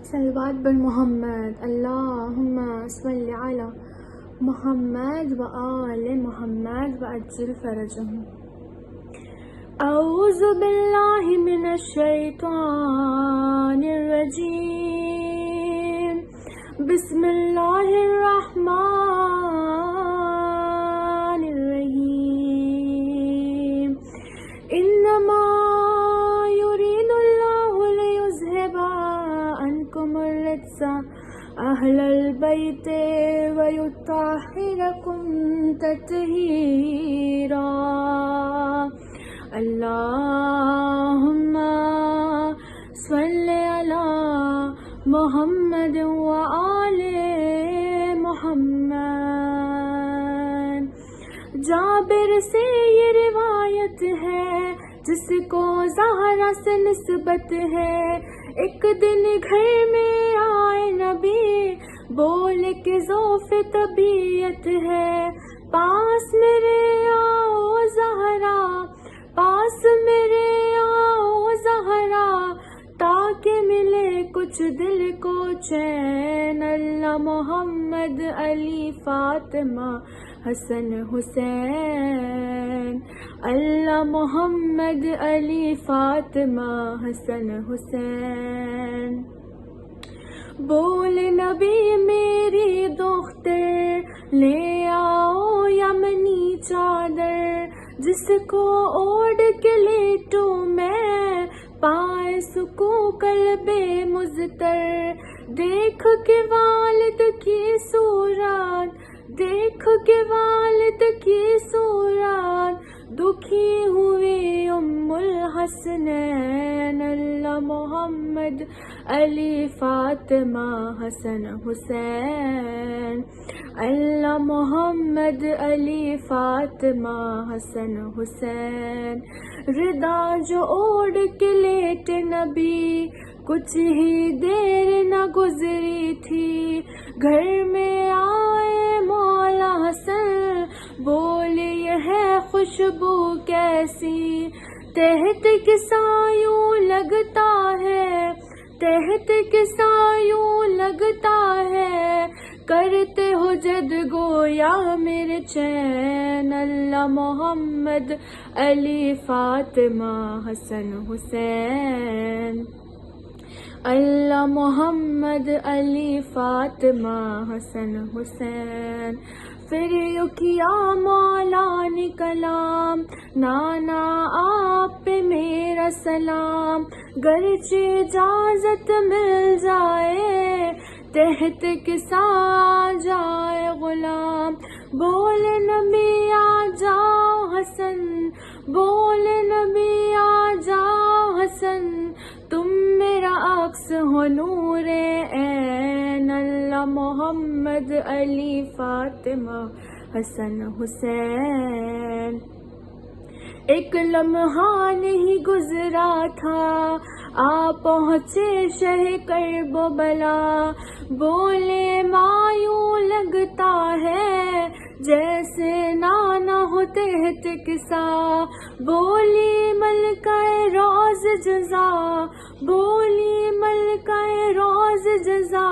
صلوات بالمحمد اللهم صل على محمد وآل محمد وعجل فرجهم. أعوذ بالله من الشيطان الرجيم. بسم الله الرحمن الرحيم. إنما يريد الله ليذهب عنكم الرجس أهل البيت ويطهركم تطهيرا. اللهم صل على محمد وآل محمد. جابر سے یہ روایت ہے جس کو زہرا سے نسبت ہے. ایک دن گھر میں آئے نبی بولے کہ ذوف طبیعت ہے. پاس میرے آؤ زہرا، پاس میرے آؤ زہرا، تاکہ ملے کچھ دل کو چین. اللہ محمد علی فاطمہ حسن حسین. اللہ محمد علی فاطمہ حسن حسین. بولے نبی میری دختر لے آؤ یمنی چادر، جس کو اوڑھ کے لیٹوں میں پائے سکوں قلب مضطر. دیکھ کے والد کی صورت، دیکھ کے والد کی صورت، دکھی ہوئی ام الحسنین. اللہ محمد علی فاطمہ حسن حسین. اللہ محمد علی فاطمہ حسن حسین. ردا جو اوڑھ کے لیٹے نبی کچھ ہی دیر نہ گزری تھی. گھر میں آئے مولا حسن بولے یہ ہے خوشبو کیسی. تحت کسا یوں لگتا ہے، تحت کسا یوں لگتا ہے، کرتے ہو جد گویا میرے چین. اللہ محمد علی فاطمہ حسن حسین. اللہ محمد علی فاطمہ حسن حسین. پھر یوں کیا مولا نے کلام، نانا آپ پہ میرا سلام. گرچہ اجازت مل جائے تحت کسا جائے غلام. بولے نبی آ جاؤ حسن، بولے نبی آ جاؤ حسن، تم میرا عکس ہو نور عین. اللہ محمد علی فاطمہ حسن حسین. ایک لمحہ نہیں گزرا تھا آ پہنچے شہ کرب و بلا. بولے مایوں لگتا ہے جیسے نانا ہو تحت کسا. بولی ملکہ روز جزا، بولی ملکہ روز جزا،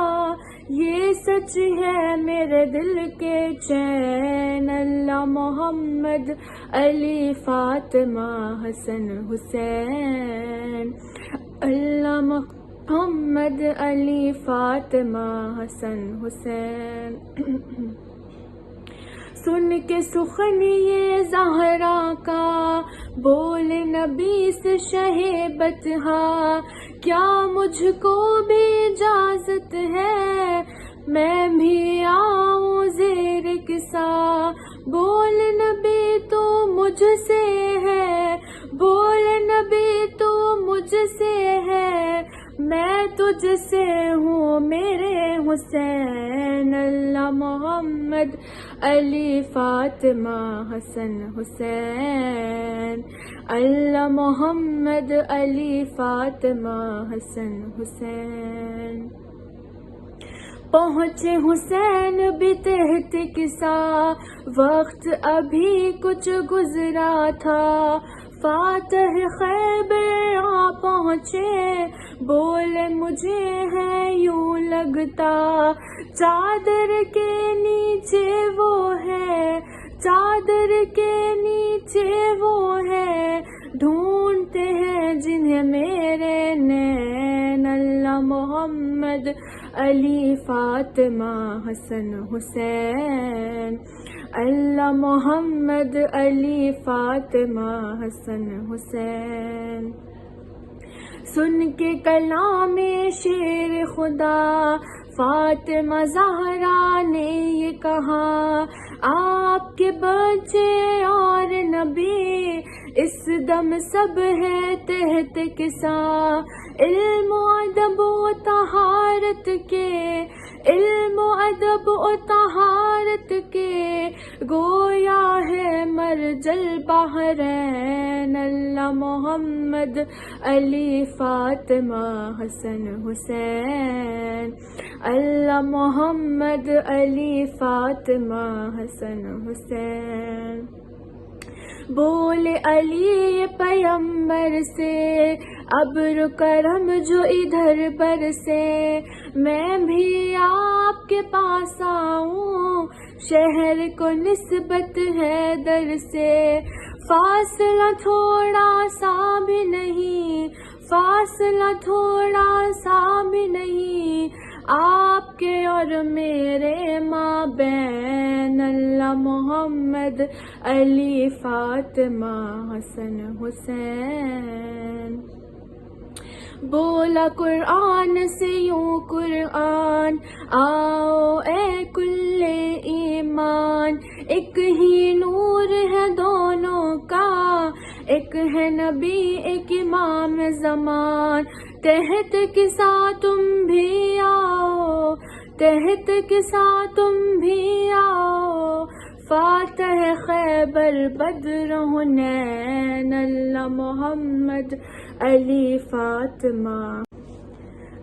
یہ سچ ہے میرے دل کے چین. اللہ محمد علی فاطمہ حسن حسین. اللہ محمد علی فاطمہ حسن حسین. سن کے سخن یہ زہرا کا بولے نبی سے شہ بطحا. کیا مجھ کو بھی اجازت ہے میں بھی آؤں زیر کسا. بولے نبی تو مجھ سے ہے، بولے نبی تو مجھ سے ہے، میں تجھ سے ہوں میرے حسین. اللہ محمد علی فاطمہ حسن حسین. اللہ محمد علی فاطمہ حسن حسین. پہنچے حسین بھی تحت کسا، وقت ابھی کچھ گزرا تھا. فاتح خیبر آ پہنچے، بولے مجھے ہے یوں لگتا، چادر کے نیچے وہ ہے، چادر کے نیچے وہ ہے، ڈھونڈتے ہیں جنہیں میرے نین، اللہ محمد علی فاطمہ حسن حسین، اللہ محمد علی فاطمہ حسن حسین۔ سن کے کلام شیر خدا فاطمہ زہرا نے یہ کہا، آپ کے بچے اور نبی اس دم سب ہے تحت کسا، علم و ادب و طہارت کے، علم و ادب و طہارت کے، گویا ہے مرج البحرین، اللہ محمد علی فاطمہ حسن حسین، اللہ محمد علی فاطمہ حسن حسین۔ بولے علی پیمبر سے ابر کرم جو ادھر برسے، میں بھی آپ کے پاس آؤں، شہر کو نسبت ہے در سے، فاصلہ تھوڑا سا بھی نہیں، فاصلہ تھوڑا سا بھی نہیں، آپ کے اور میرے مابین، اللہ محمد علی فاطمہ حسن حسین۔ بولا قرآن سے یوں قرآن، آؤ اے کل ایمان، ایک ہی نور ہے دونوں کا، ایک ہے نبی ایک امام زمان، تحت کے ساتھ تم بھی آؤ، تحت کے ساتھ تم بھی آؤ، فاتح خیبر بدر حنین، اللہ محمد علی فاطمہ۔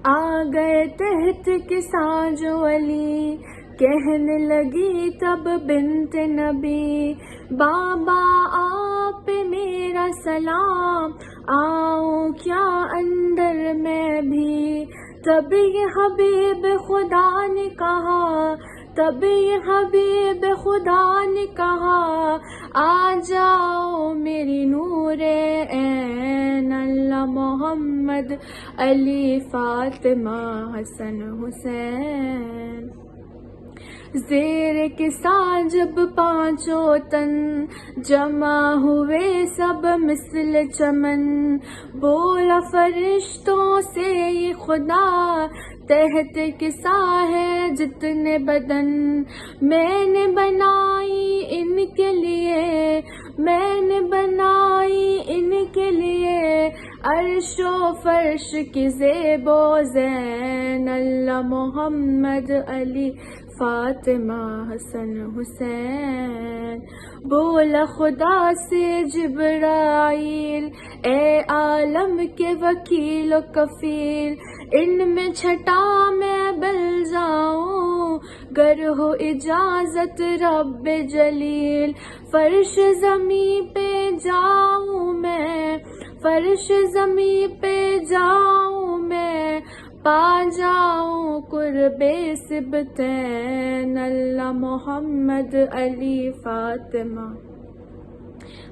آ گئے تحت کے ساتھ جو علی، کہنے لگی تب بنت نبی، بابا آپ پہ میرا سلام، آؤں کیا اندر میں بھی، تب یہ حبیب خدا نے کہا، تب یہ حبیب خدا نے کہا، آ جاؤ میری نور عین، اللہ محمد علی فاطمہ حسن حسین۔ زیر کے ساتھ جب پانچوں تن جمع ہوئے سب مثل چمن، بولا فرشتوں سے یہ خدا، تحت کسا ہے جتنے بدن، میں نے بنائی ان کے لیے، میں نے بنائی ان کے لیے، عرش و فرش کی زیب و زین، اللہ محمد علی فاطمہ حسن حسین۔ بولا خدا سے جبرائیل، اے عالم کے وکیل و کفیل، ان میں چھٹا میں بل جاؤں، گر ہو اجازت رب جلیل، فرش زمین پہ جاؤں میں، فرش زمین پہ جاؤں میں، پا جاؤں قرب سبتین، اللہ محمد علی فاطمہ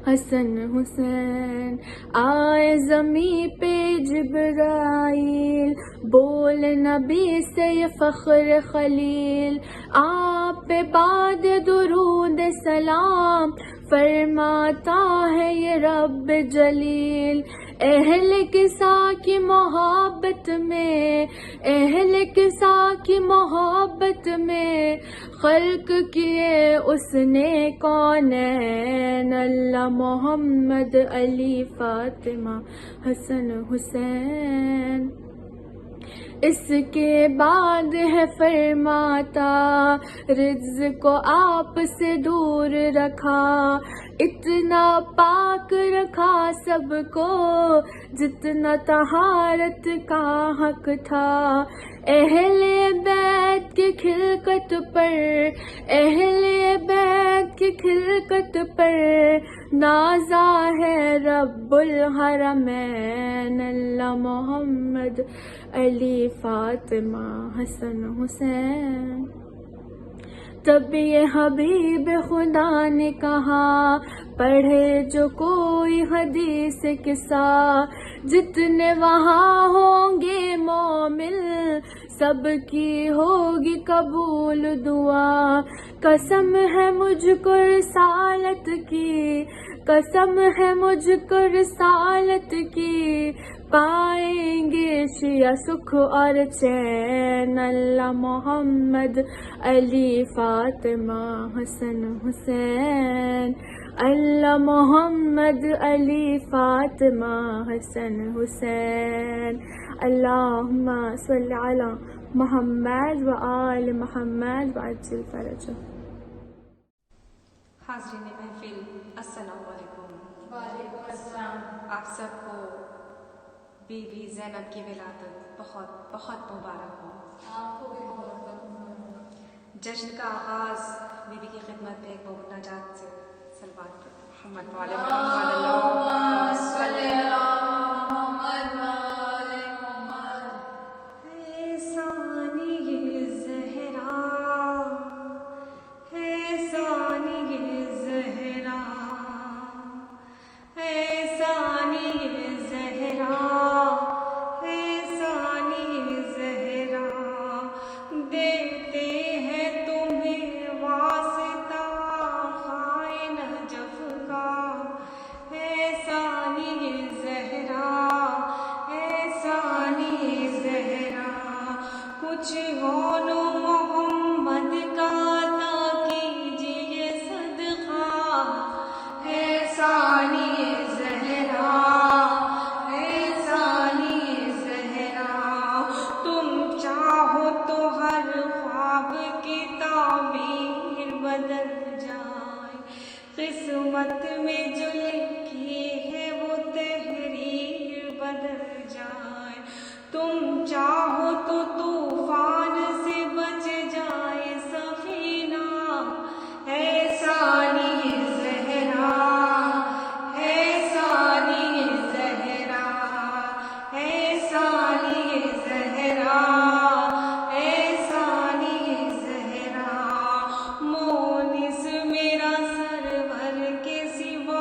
حسن حسین۔ آئے زمین پہ جبرائیل، بول نبی سے یہ فخر خلیل، آپ پہ بعد درود سلام، فرماتا ہے یہ رب جلیل، اہل کسا کی محبت میں، اہل کسا کی محبت میں، خلق کیے اس نے کونین، اللہ محمد علی فاطمہ حسن حسین۔ اس کے بعد ہے فرماتا، رزق کو آپ سے دور رکھا، اتنا پاک رکھا سب کو جتنا طہارت کا حق تھا، اہل بیت کی خلقت پر، اہل بیت کی خلقت پر نازا ہے رب الحرمین اللہ محمد علی فاطمہ حسن حسین. تب یہ حبیب خدا نے کہا پڑھے جو کوئی حدیث قصہ جتنے وہاں ہوں گے مومن سب کی ہوگی قبول دعا. قسم ہے مجھ کو رسالت کی قسم ہے مجھ کو رسالت کی پائیں گے شیعہ سکھ اور چین اللہ محمد علی فاطمہ حسن حسین. اللہ محمد علی فاطمہ حسن حسین. اللہم صلی علی محمد و آل محمد وعجل فرجہ. حاضرین محفل السلام علیکم. وعلیکم السلام. آپ سب کو بی بی زینب کی ولادت بہت بہت مبارک ہو. آپ کو بھی بہت جشن کا آغاز بی بی کی خدمت میں ایک بہت نجات سے صلوات محمد والے محمد اللہ صلی قسمت میں جو لکھی ہے وہ تحریر بدل جائے. تم چاہو تو طوفان سے بچ جائے سفینہ. ہے ثانی زہرا ہے ثانی زہرا ہے ثانی زہرا ہے ثانی زہرا. مونس میرا سرور کے سوا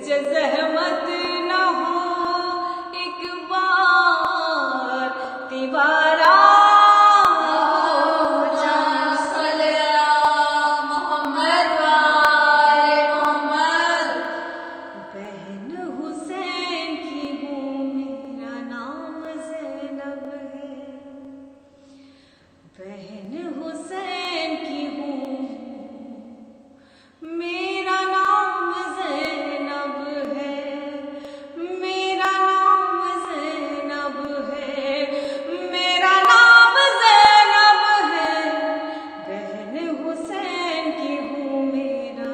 जे जहमत न हो एक बार तिवारा बहन हुसैन की हूँ, मेरा नाम ज़ैनब है, मेरा नाम ज़ैनब है, मेरा नाम ज़ैनब है। बहन हुसैन की हूँ, मेरा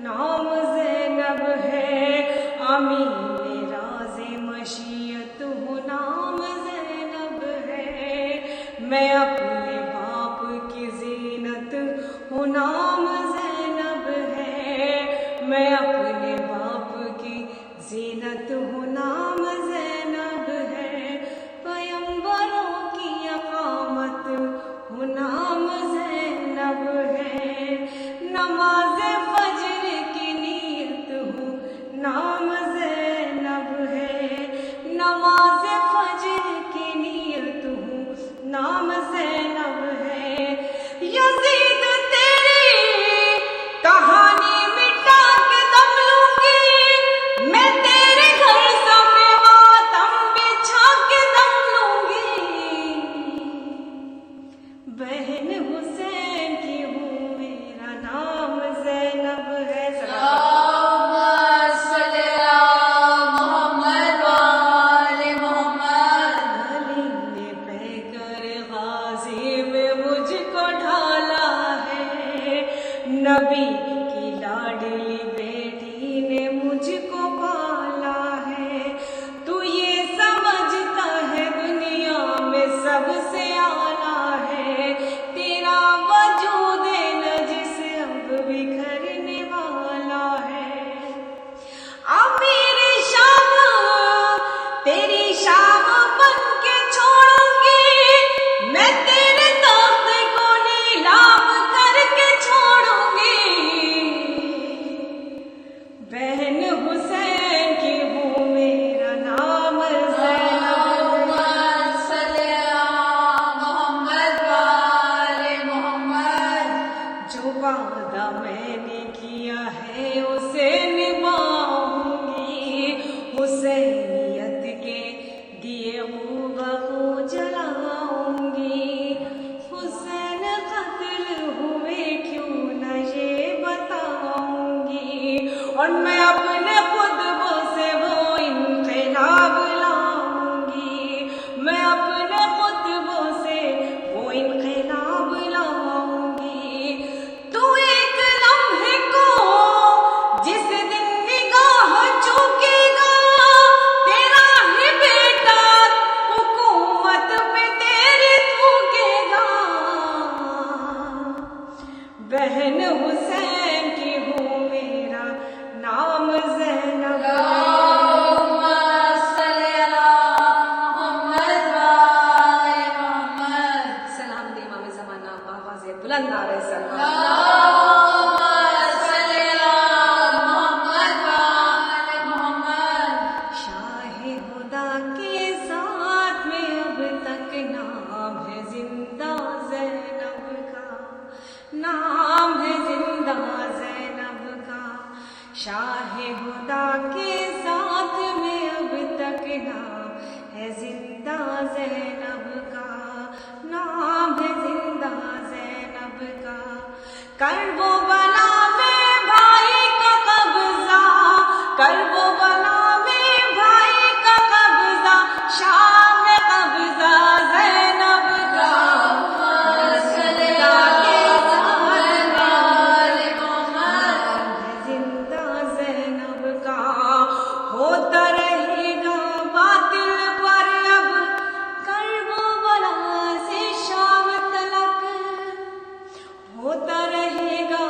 नाम ज़ैनब है। अमीन राज़े मशीयत हूँ, नाम ज़ैनब है। मैं अपने बाप की ज़ीनत हूँ, नाम ज़ैनब है। मैं अपने बाप की ज़ीनत हूँ, नाम ज़ैनब है। पैगंबरों की अक़ामत हूँ, नाम ज़ैनब है। नमाज़ फज्र की नीयत हूँ, नाम ज़ैनब है। नमाज़ फज्र की नीयत हूँ, नाम ज़ैनब है। यज़ीद तेरी कहानी मिटा के दम लूंगी, मैं तेरे घर सफ़े मातम बिछा के दम लूंगी। बहन हुसैन की हूँ, मेरा नाम ज़ैनब है। नबी की लाडली बेटी ने मुझको पाला है। तू ये समझता है दुनिया में सबसे आला है, तेरा वजूद नजिस अब बिखरने वाला है। अमीर शाम तेरी शाम बन के छोड़ूंगी, मैं तेरे तख्त को नीलाम करके छोड़ूंगी। बहन हुसैन की हूँ, मेरा नाम ज़ैनब है। जो वादा मैंने किया है उसे निभाऊंगी, हुसैनियत के दिए खूब जलाऊंगी। हुसैन कत्ल हुए क्यों न ये बताऊंगी, और मैं अपने खुतबों से वो इनक़िलाब लाऊंगी। मैं अपने खुतबों से वो इनक़िलाब लाऊंगी। तू एक लम्हे को जिस दिन निगाह चूकेगा, तेरा ही बेटा हुकूमत पे तेरी थूकेगा। बहन हुसैन की हूँ, मेरा नाम ज़ैनब है। सलाम दे इमाम ज़माना आवाज़ बुलंद आ रहे शाहे खुदा के साथ में अब तक नाम है जिंदा ज़ैनब का, नाम है जिंदा ज़ैनब का। शाहे खुदा के साथ में अब तक नाम है जिंदा ज़ैनब का, नाम है जिंदा ज़ैनब का। करबो बला में भाई का कब्जा, करबो बला में भाई का कब्जा, शाम में कब्जा ज़ैनब का। जिंदा ज़ैनब का होता रहेगा बातिल पर अब, करबो बला से शाम तलक होता रहेगा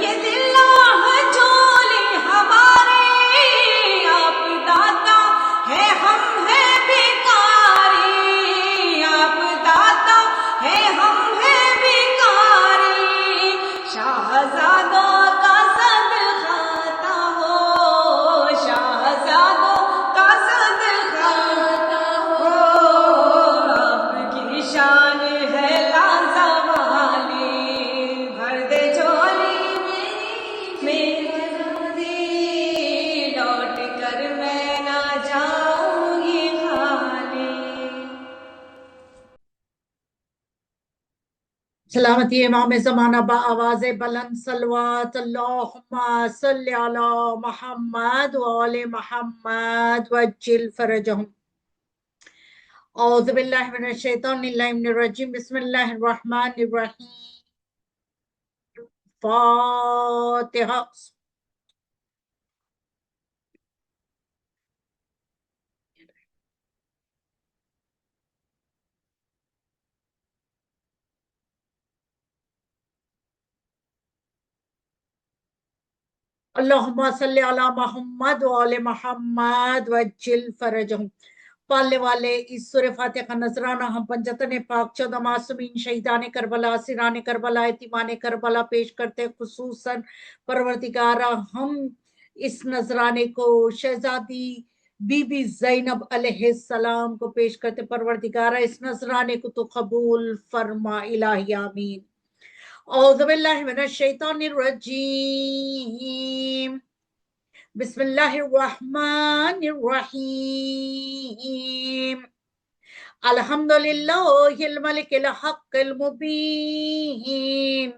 ये दिल्लाह झोले हमारे, आप दाता है हम है भिखारी, आप दाता है हम है भिखारी, शाहजादों का सदखाता हो, शाहजादों का सदखाता हो, आपकी शान है लाजवाली, भर दे झोली मेरी, लौट कर मैं ना जाऊंगी खाली। सलामती इमाम ज़माना बा आवाज़ बुलंद सलवात अल्लाहुम्मा सल्ली अला मुहम्मद व आले मुहम्मद वज्जिल फरजहुम। औज़ु बिल्लाहि मिनश शैतानिर रजीम, बिस्मिल्लाहिर रहमानिर रहीम। फातिहा। अल्लाहुम्मा सल्ली अला मुहम्मद व आले मुहम्मद वज्जिल फरजहुम। पालने वाले इस सूरह फातिहा का नजराना हम पंजतन पाक 14 मासूमीन Shahidan Karbala, Siran Karbala, यतीमान Karbala पेश करते, खुसूसन परवरदिगारा हम इस नजराने को शहजादी बीबी ज़ैनब अलैहिस्सलाम को पेश करते। परवरदिगारा इस नजराने को तो कबूल फरमा, इलाही आमीन। औज़ु बिल्लाहि मिनश शैतानिर रजीम, बिस्मिल्लाहिर रहमानिर रहीम। अल्हम्दुलिल्लाहिल मलिकिल हक़्क़िल मुबीन,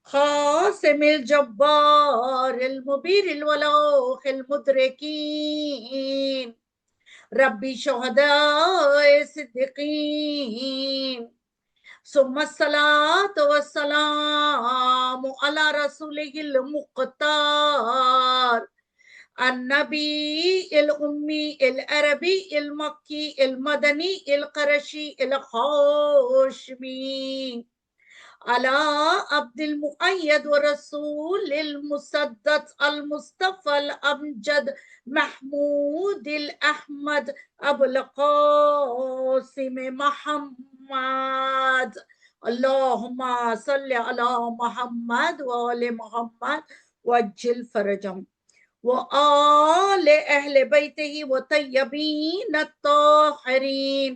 ख़ासिमिल जब्बारिल मुबीरिल वलाहिल मुदरिकीन, रब्बी शुहदाए सिद्दीक़ीन, सुम्मा सलातु वस्सलामु अला रसूलिहिल मुक़्तार, अन्नबी इल उम्मी इल अरबी इल मक्की इल मदनी इल क़रशी इल हाशमी, अला अब्दिल मुअय्यद व रसूलिल मुसद्दद अल मुस्तफ़ल अमजद महमूदिल अहमद अबुल क़ासिम मुहम्मद। अल्लाहुम्मा सल्ली अला मुहम्मद व आले मुहम्मद वज्जिल फरजहुम व आले अहले बैतिही व तय्यबीन अत्ताहिरीन,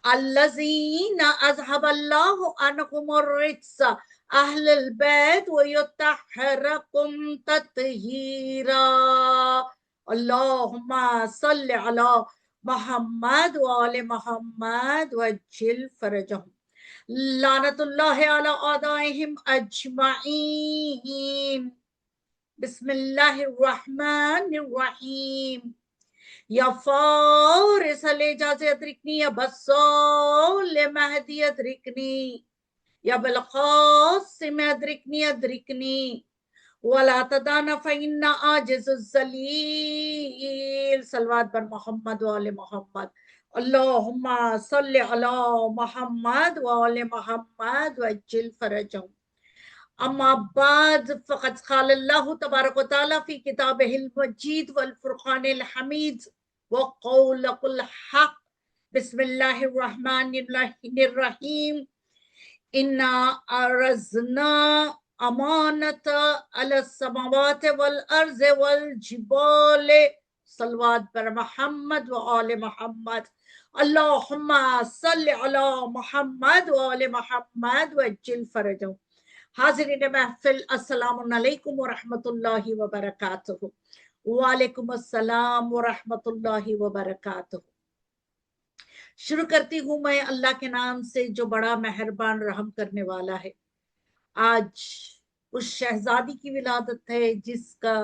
अल्लज़ीना अज़हबल्लाहु अन्हुमुर रिज्स अहलल बैत व युत्तहिरकुम तत्हीरा। अल्लाहुम्मा सल्ली अला मुहम्मद व आले मुहम्मद वज्जिल फरजहुम, लानतुल्लाहि अला आदाइहिम अजमईन। बिस्मिल्लाहिर रहमानिर रहीम। या फारिस लेजाज़ अदरिकनी, या बस्साल महदी अदरिकनी, या बिलक़ासिम अदरिकनी अदरिकनी, वला तदाना फ़इन्ना आजिज़ुज़ ज़लील। सलवात पर मोहम्मद व आले मोहम्मद। अल्लाहुम्मा सल्ली अला मुहम्मद व आले मोहम्मद वज्जिल फरजहुम। अम्मा बाद फ़क़द क़ाल अल्लाहु तबारक व तआला फ़ी किताबिहिल मजीद वल फ़ुरक़ानिल हमीद व क़ौलुल हक़। बिस्मिल्लाहिर रहमानिर रहीम। इन्ना अरज़ना अमानत अला समावाति वल अर्ज़ वल जिबाले। सलवात पर मोहम्मद व आले मोहम्मद। अल्लाहुम्मा सल्ली अला मुहम्मद व आले मोहम्मद वज्जिल फरजहुम। हाज़िरीन महफ़िल, अस्सलामु अलैकुम व रहमतुल्लाहि व बरकातुहू। वालेकुम अस्सलाम व रहमतुल्लाहि व बरकातुहू। शुरू करती हूँ मैं अल्लाह के नाम से जो बड़ा मेहरबान रहम करने वाला है। आज उस शहजादी की विलादत है जिसका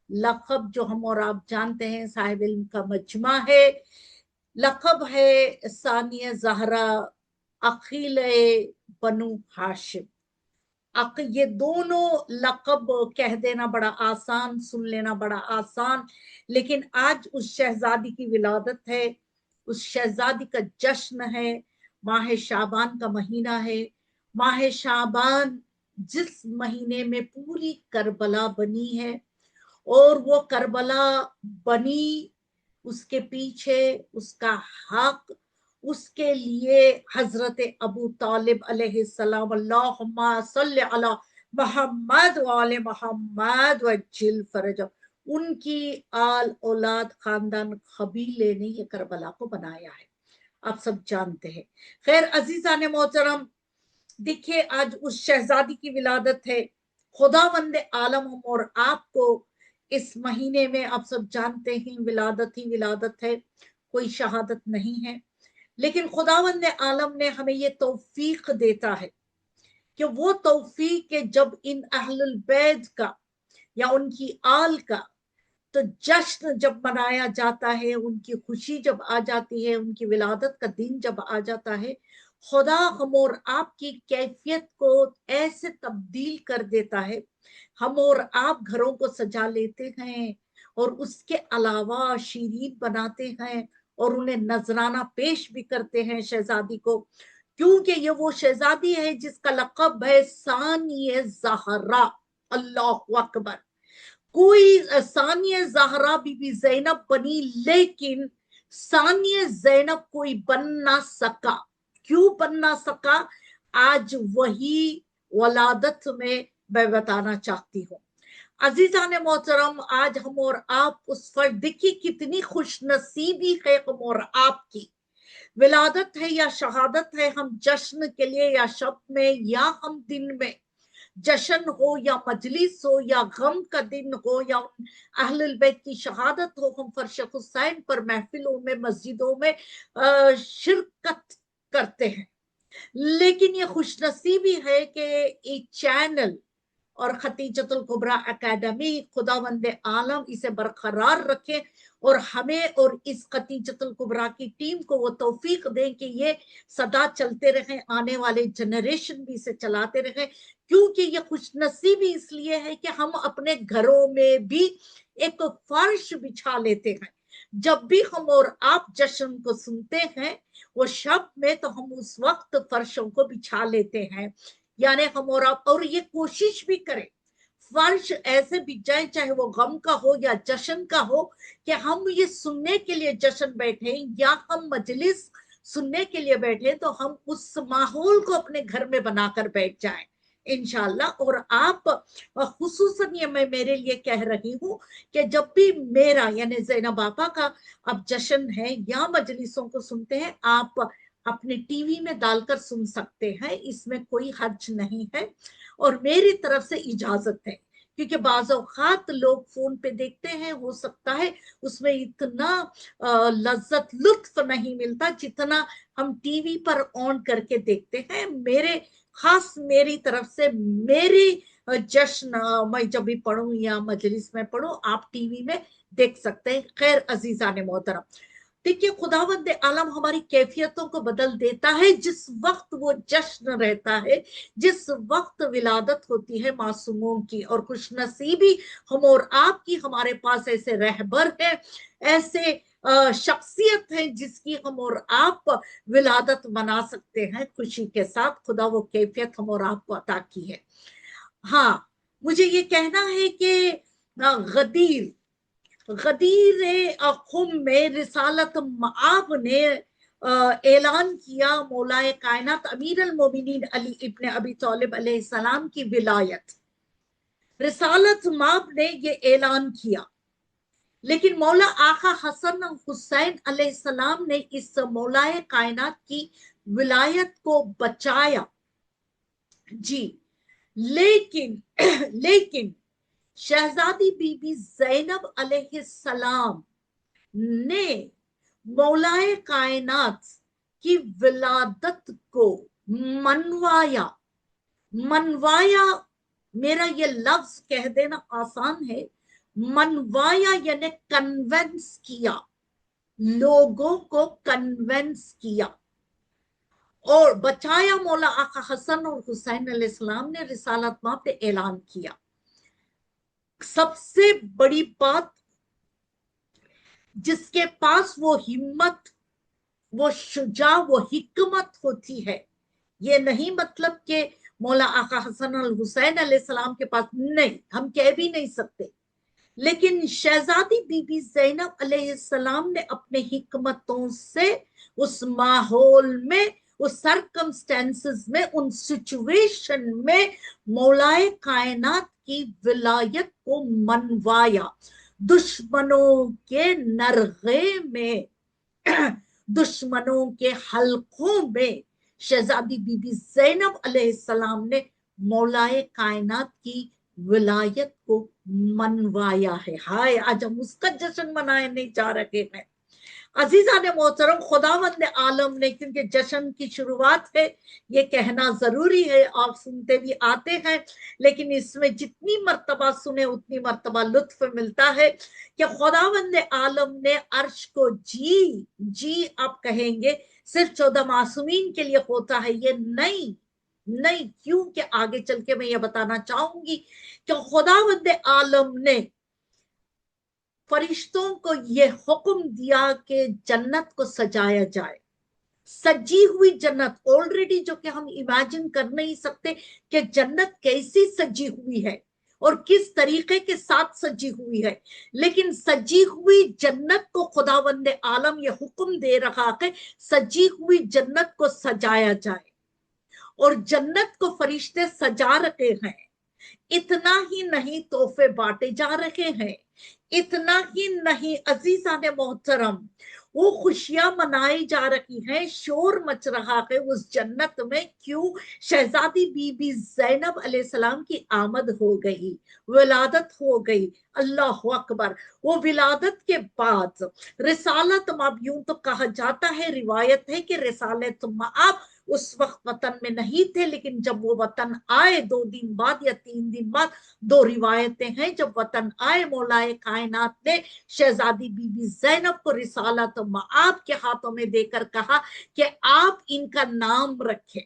लक़ब जो हम और आप जानते हैं साहिब इल्म का मजमा है। लक़ब है सानिया ज़हरा अक़ील बनु हाशिम। ये दोनों लक़ब कह देना बड़ा आसान, सुन लेना बड़ा आसान, लेकिन आज उस शहजादी की विलादत है, उस शहजादी का जश्न है। माह शाबान का महीना है। माह शाबान जिस महीने में पूरी करबला बनी है, और वो करबला बनी, उसके पीछे उसका हक, उसके लिए हजरत अबू तालिब अलैहिस्सलाम, अल्लाहुम्मा सल्ली अला मोहम्मद व आले मोहम्मद वज्जिल फरज, उनकी आल औलाद खानदान कबीले ने ये करबला को बनाया है, आप सब जानते हैं। खैर अजीजान मोहतरम, देखिए आज उस शहजादी की विलादत है। खुदावंद आलम हम और आपको इस महीने में, आप सब जानते हैं, विलादत ही विलादत है, कोई शहादत नहीं है, लेकिन खुदावंद आलम ने हमें ये तौफीक देता है कि वो तौफीक के जब इन अहलुल बैत का या उनकी आल का तो जश्न जब मनाया जाता है, उनकी खुशी जब आ जाती है, उनकी विलादत का दिन जब आ जाता है, खुदा हम और आपकी कैफियत को ऐसे तब्दील कर देता है। हम और आप घरों को सजा लेते हैं और उसके अलावा शीरीन बनाते हैं और उन्हें नजराना पेश भी करते हैं शहजादी को, क्योंकि ये वो शहजादी है जिसका लक़ब है सानिए ज़हरा। अल्लाहु अकबर। कोई सानिया ज़हरा बीबी ज़ैनब बनी, लेकिन सानिया ज़ैनब कोई बन ना सका। क्यों बन ना सका? आज वही वलादत में मैं बताना चाहती हूँ। अजीजान मोहतरम, आज हम और आप उस पर देखिए कितनी खुशनसीबी है हम और आपकी। विलादत है या शहादत है, हम जश्न के लिए या शब में या हम दिन में, जश्न हो या मजलिस हो या गम का दिन हो या अहलुल बैत की शहादत हो, हम फर्श हुसैन पर महफिलों में, मस्जिदों में शिरकत करते हैं। लेकिन ये खुशनसीबी है कि एक चैनल और खतीजतुल कुबरा एकेडमी, खुदावंद आलम इसे बरकरार रखे और हमें और इस खतीजतुल कुबरा की टीम को वो तौफीक दें कि ये सदा चलते रहें, आने वाले जनरेशन भी इसे चलाते रहें, क्योंकि ये खुशनसीबी इसलिए है कि हम अपने घरों में भी एक फर्श बिछा लेते हैं। जब भी हम और आप जश्न को सुनते हैं वो शब में, तो हम उस वक्त फर्शों को बिछा लेते हैं। यानी हम और आप, और ये कोशिश भी करें फर्श ऐसे बिछ जाए, चाहे वो गम का हो या जश्न का हो, कि हम ये सुनने के लिए जश्न बैठे या हम मजलिस सुनने के लिए बैठे, तो हम उस माहौल को अपने घर में बनाकर बैठ जाएं इंशाल्लाह। और आप खुसूसन ये मैं मेरे लिए कह रही हूँ कि जब भी मेरा यानी ज़ैनब आपा का अब जश्न है या मजलिसों को सुनते हैं, आप अपने टीवी में डालकर सुन सकते हैं, इसमें कोई हर्ज नहीं है और मेरी तरफ से इजाजत है, क्योंकि बाज़ औक़ात लोग फोन पे देखते हैं, हो सकता है उसमें इतना लज्जत लुत्फ नहीं मिलता जितना हम टीवी पर ऑन करके देखते हैं। मेरे खास मेरी तरफ से मेरी जश्न मैं जब भी पढ़ूं या मजलिस में पढ़ूं, आप टीवी में देख सकते हैं। खैर अजीजान मोहतरम, देखिए खुदावंद आलम हमारी कैफियतों को बदल देता है जिस वक्त वो जश्न रहता है, जिस वक्त विलादत होती है मासूमों की। और खुशनसीबी हम और आपकी, हमारे पास ऐसे रहबर है, ऐसे शख्सियत है जिसकी हम और आप विलादत मना सकते हैं खुशी के साथ। खुदा वो कैफियत हम और आपको अता की है। हाँ, मुझे ये कहना है कि गदीर खुम में रिसालत मआब ने ऐलान किया मौलाए कायनात अमीर अल मोमिनीन अली इब्न अबी तालिब अलैहिस्सलाम की विलायत। रिसालत मआब ने ये ऐलान किया, लेकिन मौला आका हसन हुसैन अलैहिस्सलाम ने इस मौलाए कायनात की विलायत को बचाया जी। लेकिन शहजादी बीबी ज़ैनब अलैहिस्सलाम ने मौलाए कायनात की विलादत को मनवाया। मेरा ये लफ्ज कह देना आसान है, मनवाया यानी कन्वेंस किया, लोगों को कन्वेंस किया और बचाया। मौला आका हसन और हुसैन अलैहिस्सलाम ने रिसालत माँ पे ऐलान किया। सबसे बड़ी बात, जिसके पास वो हिम्मत, वो शुजा, वो हिकमत होती है, ये नहीं मतलब कि मौला आका हसन अल हुसैन अलैहिस्सलाम के पास नहीं, हम कह भी नहीं सकते। लेकिन शहजादी बीबी ज़ैनब अलैहिस्सलाम ने अपने हिकमतों से उस माहौल में, उस सरकमस्टेंसेस में, उन सिचुएशन में मौलाए कायनात की विलायत को मनवाया। दुश्मनों के नरगे में, दुश्मनों के हलकों में शहजादी बीबी ज़ैनब अलैहिस्सलाम ने मौलाए कायनात की विलायत को मनवाया है। हाय, आज हम उसका जश्न मनाने जा रहे हैं। अजीजा ने मोहतरम, खुदावंद आलम ने, क्योंकि जश्न की शुरुआत है, ये कहना जरूरी है, आप सुनते भी आते हैं, लेकिन इसमें जितनी मर्तबा सुने उतनी मर्तबा लुत्फ मिलता है कि खुदावंद आलम ने अर्श को जी जी आप कहेंगे सिर्फ 14 मासूमीन के लिए होता है, ये नहीं नहीं, क्यों कि आगे चल के मैं ये बताना चाहूंगी कि खुदावंद आलम ने फरिश्तों को ये हुक्म दिया कि जन्नत को सजाया जाए। सजी हुई जन्नत ऑलरेडी, जो कि हम इमेजिन कर नहीं सकते कि जन्नत कैसी सजी हुई है और किस तरीके के साथ सजी हुई है, लेकिन सजी हुई जन्नत को खुदावंद आलम ये हुक्म दे रहा है सजी हुई जन्नत को सजाया जाए, और जन्नत को फरिश्ते सजा रहे हैं। इतना ही नहीं, तोहफे बांटे जा रहे हैं। इतना ही नहीं अजीजा ने मोहतरम, वो खुशियां मनाई जा रही हैं, शोर मच रहा है उस जन्नत में। क्यों? शहजादी बीबी ज़ैनब अलैहिस्सलाम की आमद हो गई, विलादत हो गई। अल्लाह अकबर। वो विलादत के बाद रिसालत माब, यूं तो कहा जाता है, रिवायत है कि रिसालत माब उस वक्त वतन में नहीं थे, लेकिन जब वो वतन आए 2 दिन बाद या 3 दिन बाद, 2 रिवायतें हैं, जब वतन आए मौलाए कायनात ने शहजादी बीबी ज़ैनब को रिसालत माब के हाथों में देकर कहा कि आप इनका नाम रखें।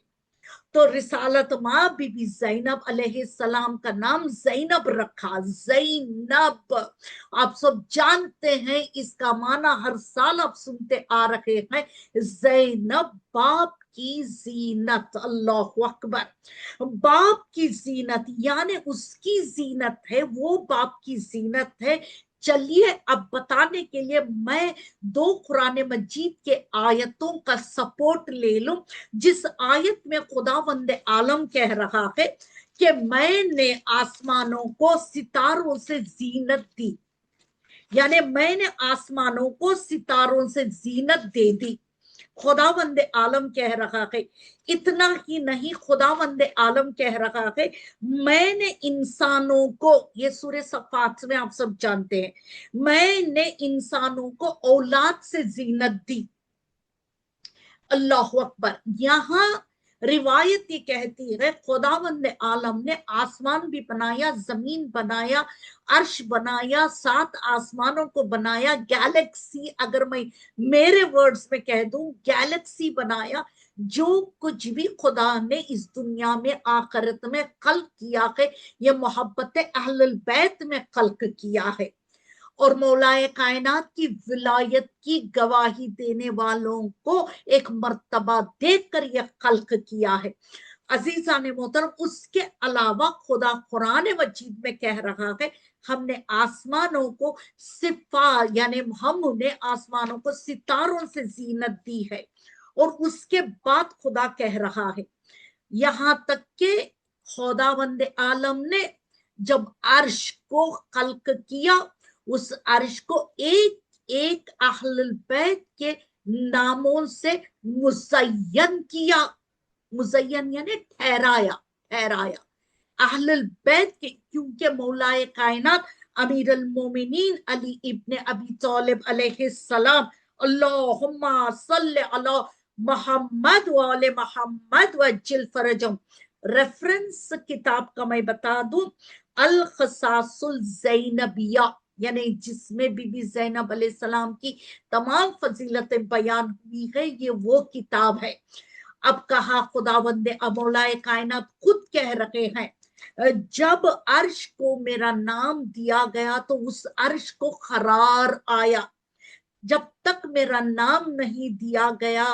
तो रिसालत माँ बीबी ज़ैनब अलैहिस्सलाम का नाम ज़ैनब रखा। ज़ैनब आप सब जानते हैं इसका माना, हर साल आप सुनते आ रहे हैं, ज़ैनब बाप की जीनत। अल्लाह अकबर। बाप की जीनत यानी उसकी जीनत है, वो बाप की जीनत है। चलिए अब बताने के लिए मैं 2 कुरान मजीद के आयतों का सपोर्ट ले लूं, जिस आयत में खुदावंद आलम कह रहा है कि मैंने आसमानों को सितारों से जीनत दी, यानी मैंने आसमानों को सितारों से जीनत दे दी। खुदावंद आलम कह रहा है। इतना ही नहीं, खुदावंद आलम कह रहा है मैंने इंसानों को, ये सूरह सफ़ात में आप सब जानते हैं, मैंने इंसानों को औलाद से जीनत दी। अल्लाह अकबर। यहां रिवायत ये कहती है खुदावंद आलम ने आसमान भी बनाया, जमीन बनाया, अर्श बनाया, 7 आसमानों को बनाया, गैलेक्सी, अगर मैं मेरे वर्ड्स में कह दूं, गैलेक्सी बनाया। जो कुछ भी खुदा ने इस दुनिया में आखिरत में खल्क किया है, ये मोहब्बत अहलुल बैत में खल्क किया है, और मौलाए कायनात की विलायत की गवाही देने वालों को एक मर्तबा देकर यह खल्क किया है। अजीजा ने मोहतरम, उसके अलावा खुदा कुरान मजीद में कह रहा है हमने आसमानों को सिफा, यानी हमने आसमानों को सितारों से जीनत दी है। और उसके बाद खुदा कह रहा है, यहां तक के खुदावंद आलम ने जब अर्श को खल्क किया, उस अर्श को एक एक अहलुल बैत के नामों से मुज़य्यन किया। मुज़य्यन यानी ठहराया, ठहराया अहलुल बैत के, क्योंकि मौलाए कायनात अमीरुल मोमिनीन अली इब्ने अबी तालिब अलैहिस्सलाम, अल्लाहुम्मा सल्ली अला मोहम्मद व आले मोहम्मद वज्जिल फरजम। रेफरेंस किताब का मैं बता दूं, अल खसासुल ज़ैनबिया, यानी जिसमें बीबी ज़ैनब अलैहिस्सलाम की तमाम फजीलतें बयान हुई है, ये वो किताब है। अब कहा खुदावंद मौलाए कायनात खुद कह रहे हैं, जब अर्श को मेरा नाम दिया गया तो उस अर्श को खरार आया। जब तक मेरा नाम नहीं दिया गया,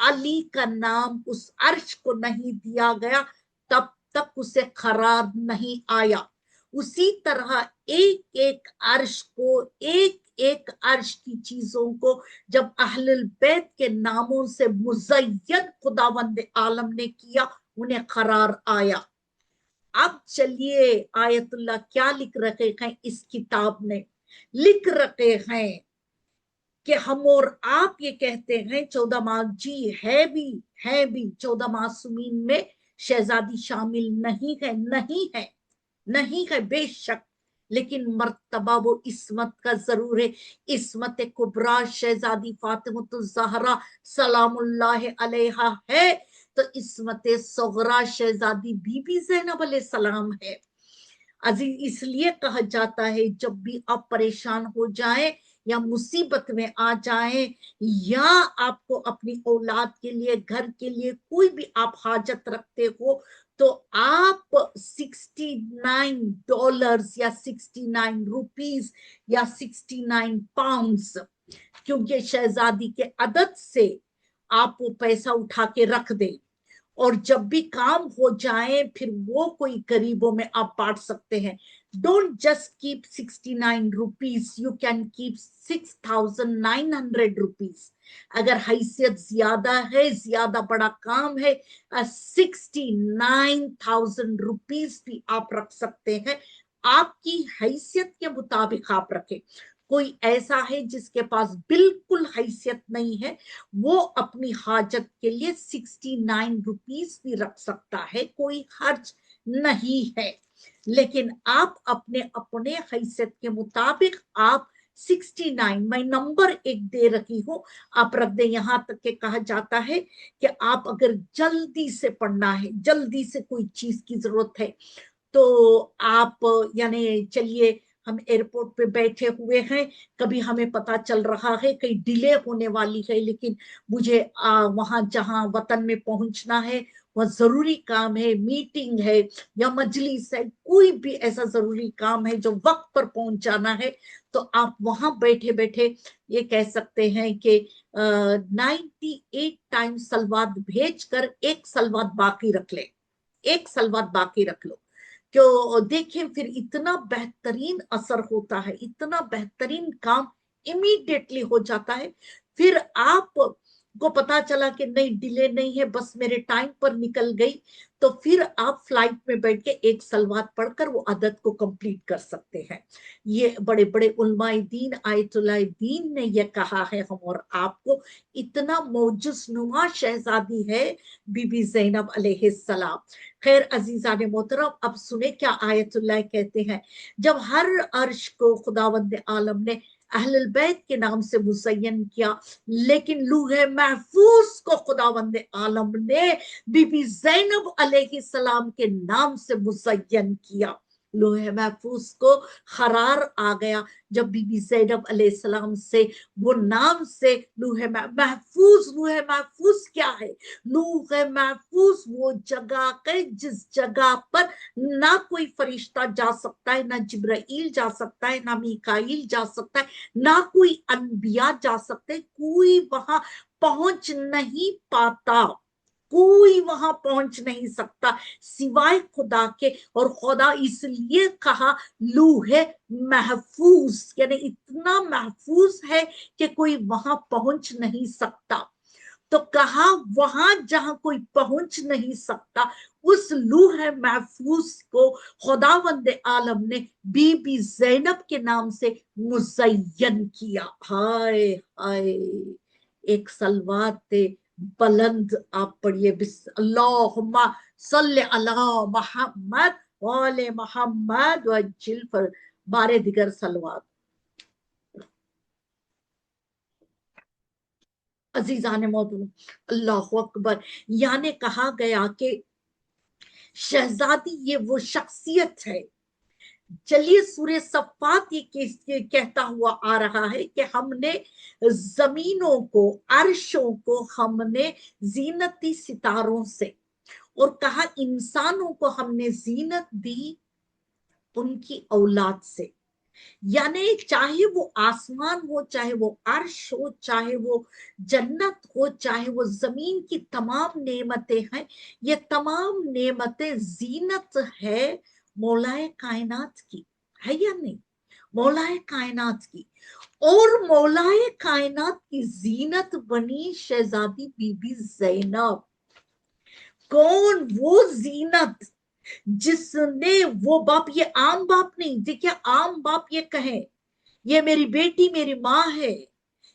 अली का नाम उस अर्श को नहीं दिया गया, तब तक उसे करार नहीं आया। उसी तरह एक एक अर्श को, एक एक अर्श की चीजों को जब अहलुल बैत के नामों से मुज़य्यन खुदावंद आलम ने किया, उन्हें करार आया। अब चलिए आयतुल्लाह क्या लिख रखे हैं इस किताब में, लिख रखे हैं कि हम और आप ये कहते हैं 14 जी है भी 14 मासूमीन में शहजादी शामिल नहीं है, नहीं है बेशक, लेकिन मर्तबा वो इस्मत का जरूर है। इस्मत कुबरा शहजादी फातिमतुज़ ज़हरा सलामुल्लाह अलैहा है, तो इस्मत सगरा शहजादी बीबी ज़ैनब अलैहिस्सलाम है। अजीज, इसलिए कहा जाता है जब भी आप परेशान हो जाएं या मुसीबत में आ जाएं, या आपको अपनी औलाद के लिए, घर के लिए कोई भी आप हाजत रखते हो, तो आप $69 या 69 रुपीस या 69 पाउंड्स, क्योंकि शहजादी के अदद से आप वो पैसा उठा के रख दें, और जब भी काम हो जाए फिर वो कोई गरीबों में आप बांट सकते हैं। Don't just keep 69 rupees, you can keep 6,900 rupees. अगर हैसियत ज्यादा है, ज्यादा बड़ा काम है, 69,000 रुपीस भी आप रख सकते हैं। आपकी हैसियत के मुताबिक आप रखें। कोई ऐसा है जिसके पास बिल्कुल हैसियत नहीं है, वो अपनी हाजत के लिए 69 रुपीस भी रख सकता है, कोई हर्ज नहीं है। लेकिन आप अपने अपने हैसियत के मुताबिक आप 69, मैं नंबर एक दे रही हूं, आप रख दें। यहां तक के कहा जाता है कि आप अगर जल्दी से पढ़ना है, जल्दी से कोई चीज की जरूरत है, तो आप यानी चलिए हम एयरपोर्ट पे बैठे हुए हैं, कभी हमें पता चल रहा है कहीं डिले होने वाली है, लेकिन मुझे वहां जहां वतन में पहुंचना है, वह जरूरी काम है, मीटिंग है या मजलिस है, कोई भी ऐसा जरूरी काम है जो वक्त पर पहुंच जाना है, तो आप वहां बैठे बैठे ये कह सकते हैं कि 98 टाइम्स सलवात भेज कर एक सलवात बाकी रख ले, एक सलवात बाकी रख लो। क्यों देखें, फिर इतना बेहतरीन असर होता है, इतना बेहतरीन काम इमीडिएटली हो जाता है। फिर आप को पता चला कि नहीं डिले नहीं है, बस मेरे टाइम पर निकल गई, तो फिर आप फ्लाइट में बैठ के एक सलवात पढ़कर वो अदद को कंप्लीट कर सकते हैं। ये बड़े बड़े उलमाए दीन, आयतुल्लाह दीन ने ये कहा है हम और आपको। इतना मौजूज़नुमा शहजादी है बीबी ज़ैनब अलैहिस्सलाम। खैर अजीज़ान मोहतरम, अब सुने क्या आयतुल्लाह कहते हैं। जब हर अर्श को खुदावंद आलम ने अहलुल बैत के नाम से मुज़य्यन किया, लेकिन लूहे महफूज को खुदावंद आलम ने बीबी ज़ैनब अलैहिस्सलाम के नाम से मुज़य्यन किया। लोहे महफूज को खरार आ गया जब बीबी ज़ैनब अलैहिस्सलाम से वो नाम से लूहे महफूज। लूहे महफूज क्या है? लूहे महफूज वो जगह है जिस जगह पर ना कोई फरिश्ता जा सकता है, ना जिब्राइल जा सकता है, ना मीकाईल जा सकता है, ना कोई अनबिया जा सकते, कोई वहां पहुंच नहीं पाता, कोई वहां पहुंच नहीं सकता सिवाय खुदा के। और खुदा इसलिए कहा लूहे महफूज, यानी इतना महफूज है कि कोई वहां पहुंच नहीं सकता। तो कहा वहां जहां कोई पहुंच नहीं सकता, उस लूहे महफूज को खुदावंद आलम ने बीबी ज़ैनब के नाम से मुज़य्यन किया। हाय हाय, एक सलवात बुलंद आप पढ़िए, अल्लाहुम्मा सल्ली अला मुहम्मद व आले मुहम्मद वज्जिल फर बारे दिगर सलवात। अजीजान मोहतरम, अल्लाहु अकबर। यानी कहा गया कि शहजादी ये वो शख्सियत है। चलिए सूर्य सफ़ात ये कहता हुआ आ रहा है कि हमने जमीनों को, अर्शों को हमने जीनती सितारों से, और कहा इंसानों को हमने जीनत दी उनकी औलाद से। यानी चाहे वो आसमान हो, चाहे वो अर्श हो, चाहे वो जन्नत हो, चाहे वो जमीन की तमाम नेमतें हैं, ये तमाम नेमतें जीनत है मौलाए कायनात की, है या नहीं? मौलाए कायनात की। और मौलाए कायनात की जीनत बनी शहजादी बीबी जैनब। कौन वो जीनत जिसने, वो बाप, ये आम बाप नहीं, देखिए आम बाप ये कहे ये मेरी बेटी मेरी माँ है,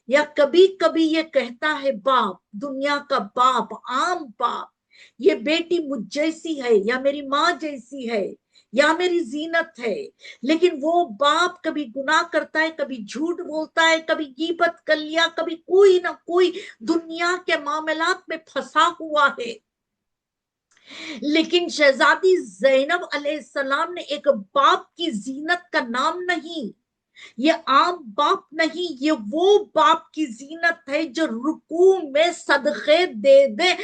या कभी कभी ये कहता है बाप, दुनिया का बाप, आम बाप, ये बेटी मुझ जैसी है या मेरी माँ जैसी है या मेरी जीनत है। लेकिन वो बाप कभी गुनाह करता है, कभी झूठ बोलता है, कभी गीबत कर लिया, कभी कोई ना कोई दुनिया के मामलात में फंसा हुआ है। लेकिन शहजादी जैनब अलैहिस्सलाम ने एक बाप की जीनत का नाम नहीं, ये आम बाप नहीं, ये वो बाप की जीनत है जो रुकू में सदके दे दे,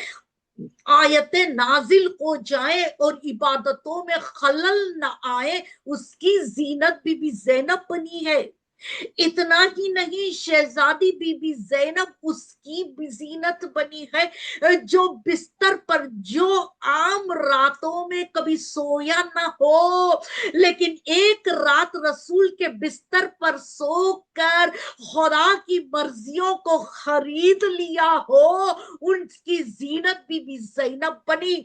आयतें नाजिल हो जाए और इबादतों में खलल न आए, उसकी जीनत बीबी जैनब बनी है। इतना ही नहीं, शहजादी बीबी जैनब उसकी भी जीनत बनी है जो बिस्तर पर, जो आम रातों में कभी सोया ना हो, लेकिन एक रात रसूल के बिस्तर पर सोकर खुदा की मर्जियों को खरीद लिया हो, उनकी जीनत बीबी जैनब बनी।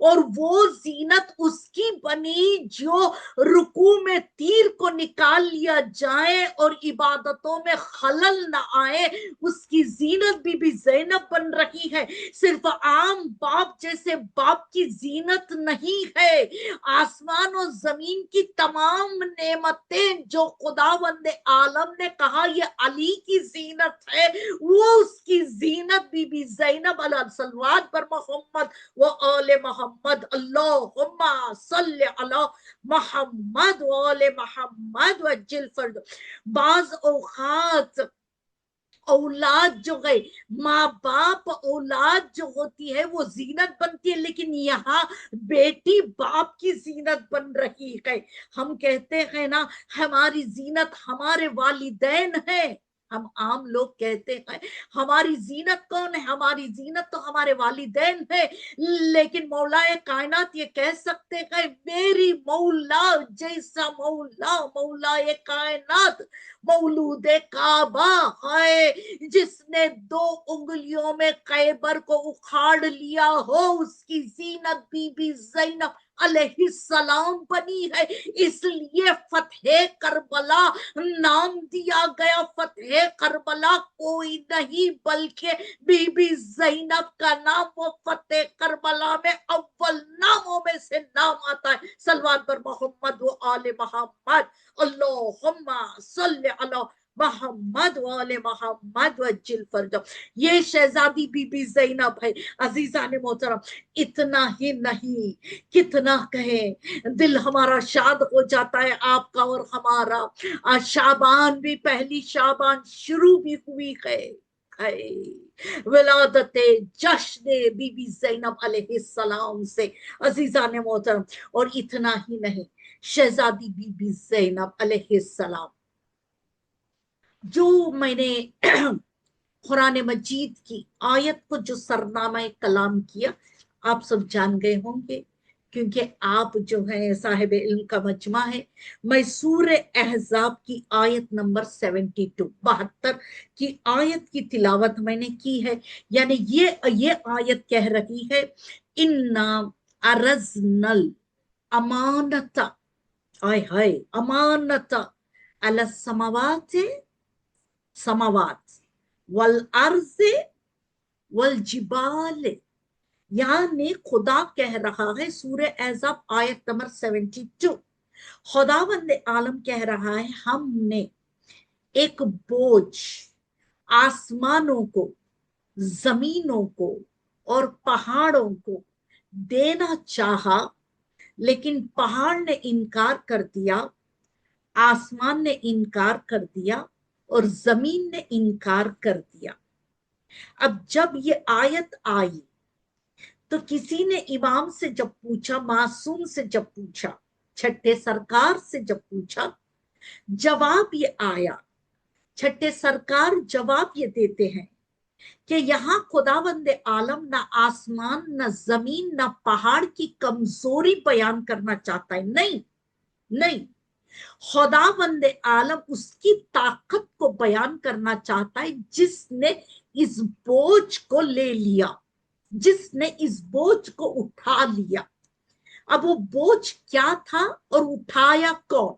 और वो जीनत उसकी बनी जो रुकू में तीर को निकाल लिया जाए और इबादतों में खलल न आए, उसकी जीनत बीबी जैनब बन रही है। सिर्फ आम बाप जैसे बाप की जीनत नहीं है, आसमान और जमीन की तमाम नेमतें जो खुदावंद आलम ने कहा ये अली की जीनत है, वो उसकी जीनत बीबी जैनब अलैहिस्सलाम पर मोहम्मद व आले मोहम्मद, अल्लाहुम्मा सल्ली अला मोहम्मद वाले मोहम्मद वज्जिल फर्द। बाज औकात औलाद जो है, माँ बाप औलाद जो होती है वो जीनत बनती है, लेकिन यहाँ बेटी बाप की जीनत बन रही है। हम कहते हैं ना हमारी जीनत हमारे वालिदैन है, हम आम लोग कहते हैं हमारी जीनत कौन है, हमारी जीनत तो हमारे वालिदैन है। लेकिन मौलाए कायनात ये कह सकते हैं मेरी मौला जैसा मौला, मौलाए कायनात मौलूद काबा है, जिसने 2 उंगलियों में खैबर को उखाड़ लिया हो, उसकी जीनत बीबी जैनब अलैहिस्सलाम बनी है। इसलिए फतेह करबला नाम दिया गया। फतेह करबला कोई नहीं बल्कि बीबी जैनब का नाम, वो फतेह करबला में अव्वल नामों में से नाम आता है। सलवात पर मोहम्मद व आले मोहम्मद, अल्लाहुम्मा सल्ली अला मोहम्मद वाले मोहम्मद वज्जिल फर्ज। ये शहजादी बीबी जैनब है। अजीजान मोहतरम, इतना ही नहीं, कितना कहे, दिल हमारा शाद हो जाता है आपका और हमारा। आज शाबान भी, पहली शाबान शुरू भी हुई है, विलादत जश्न बीबी जैनब अलैहिस्सलाम से। अजीजान मोहतरम, और इतना ही नहीं, शहजादी बीबी जैनब अलैहिस्सलाम, जो मैंने कुरान मजीद की आयत को जो सरनामा कलाम किया, आप सब जान गए होंगे, क्योंकि आप जो है साहिब इल्म का मजमा है। मैं सूरह अहज़ाब की आयत नंबर 72 की आयत की तिलावत मैंने की है। यानी ये आयत कह रही है, इन्ना अरज़नल अमानता, आय हाय, अमानता अला समावात वल अर्ज़ वल जिबाल। यानी खुदा कह रहा है, सूरह अहज़ाब आयत नंबर 72, खुदावंद आलम कह रहा है हमने एक बोझ आसमानों को, जमीनों को और पहाड़ों को देना चाहा, लेकिन पहाड़ ने इनकार कर दिया, आसमान ने इनकार कर दिया और जमीन ने इनकार कर दिया। अब जब ये आयत आई तो किसी ने इमाम से जब पूछा, मासूम से जब पूछा, छठे सरकार से जब पूछा, जवाब ये आया, छठे सरकार जवाब ये देते हैं कि यहाँ खुदावंद आलम ना आसमान ना जमीन ना पहाड़ की कमजोरी बयान करना चाहता है, नहीं नहीं, खुदावंद आलम उसकी ताकत को बयान करना चाहता है जिसने इस बोझ को ले लिया, जिसने इस बोझ को उठा लिया। अब वो बोझ क्या था और उठाया कौन,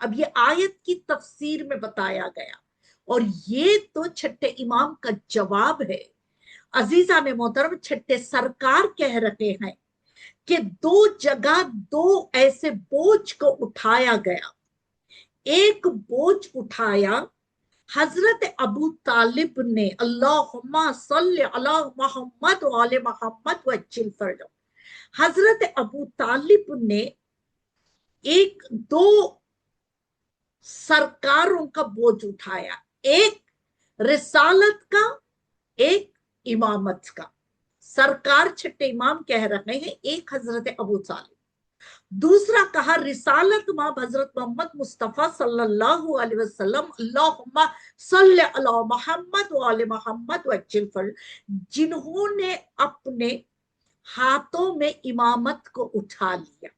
अब ये आयत की तफसीर में बताया गया, और ये तो छठे इमाम का जवाब है। अजीजा ने मोहतरम, छठे सरकार कह रहे हैं कि दो जगह दो ऐसे बोझ को उठाया गया। एक बोझ उठाया हजरत अबू तालिब ने, अल्लाहुम्मा सल्ली अला मोहम्मद व आले मोहम्मद वज्जिल फरजो, हजरत अबू तालिब ने एक दो सरकारों का बोझ उठाया, एक रिसालत का, एक इमामत का। सरकार छठे इमाम कह रहे हैं एक हजरत अबू तालिब, दूसरा कहा रिसालत मां हजरत मोहम्मद मुस्तफा सल्लल्लाहु अलैहि वसल्लम, अल्लाहुम्मा सल्ली अला मोहम्मद व आले मोहम्मद वज्जिल फरजो, जिन्होंने अपने हाथों में इमामत को उठा लिया।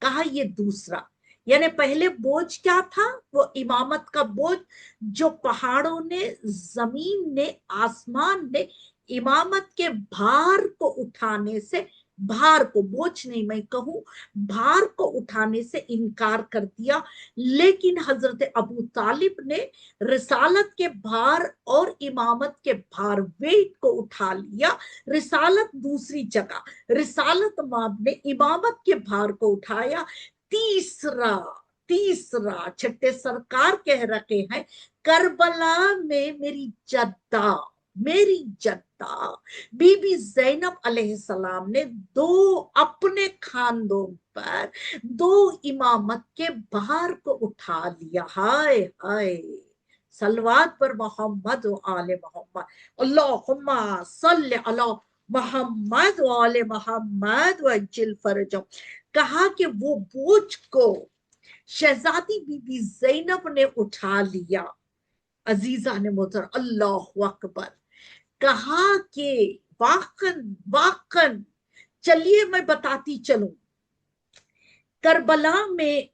कहा ये दूसरा, यानी पहले बोझ क्या था, वो इमामत का बोझ जो पहाड़ों ने, जमीन ने, आसमान ने इमामत के भार को उठाने से, भार को, बोझ नहीं मैं कहूं, भार को उठाने से इनकार कर दिया। लेकिन हजरत अबू तालिब ने रिसालत के भार और इमामत के भार, वेट को उठा लिया। रिसालत दूसरी जगह, रिसालत माब ने इमामत के भार को उठाया। तीसरा तीसरा छठे सरकार कह रहे हैं करबला में मेरी जद्दा बीबी ज़ैनब अलैहिस्सलाम ने दो अपने खानों पर दो इमामत के भार को उठा लिया। हाय हाय, सलवात पर मोहम्मद व आले मोहम्मद, अल्लाहुम्मा सल्ली अला मोहम्मद व आले मोहम्मद वज्जिल फरजो। कहा कि वो बोझ को शहजादी बीबी ज़ैनब ने उठा लिया। अजीजा ने मोहतर, अल्लाह अकबर। कहा कि वाकन वाकन, चलिए मैं बताती चलूं, करबला में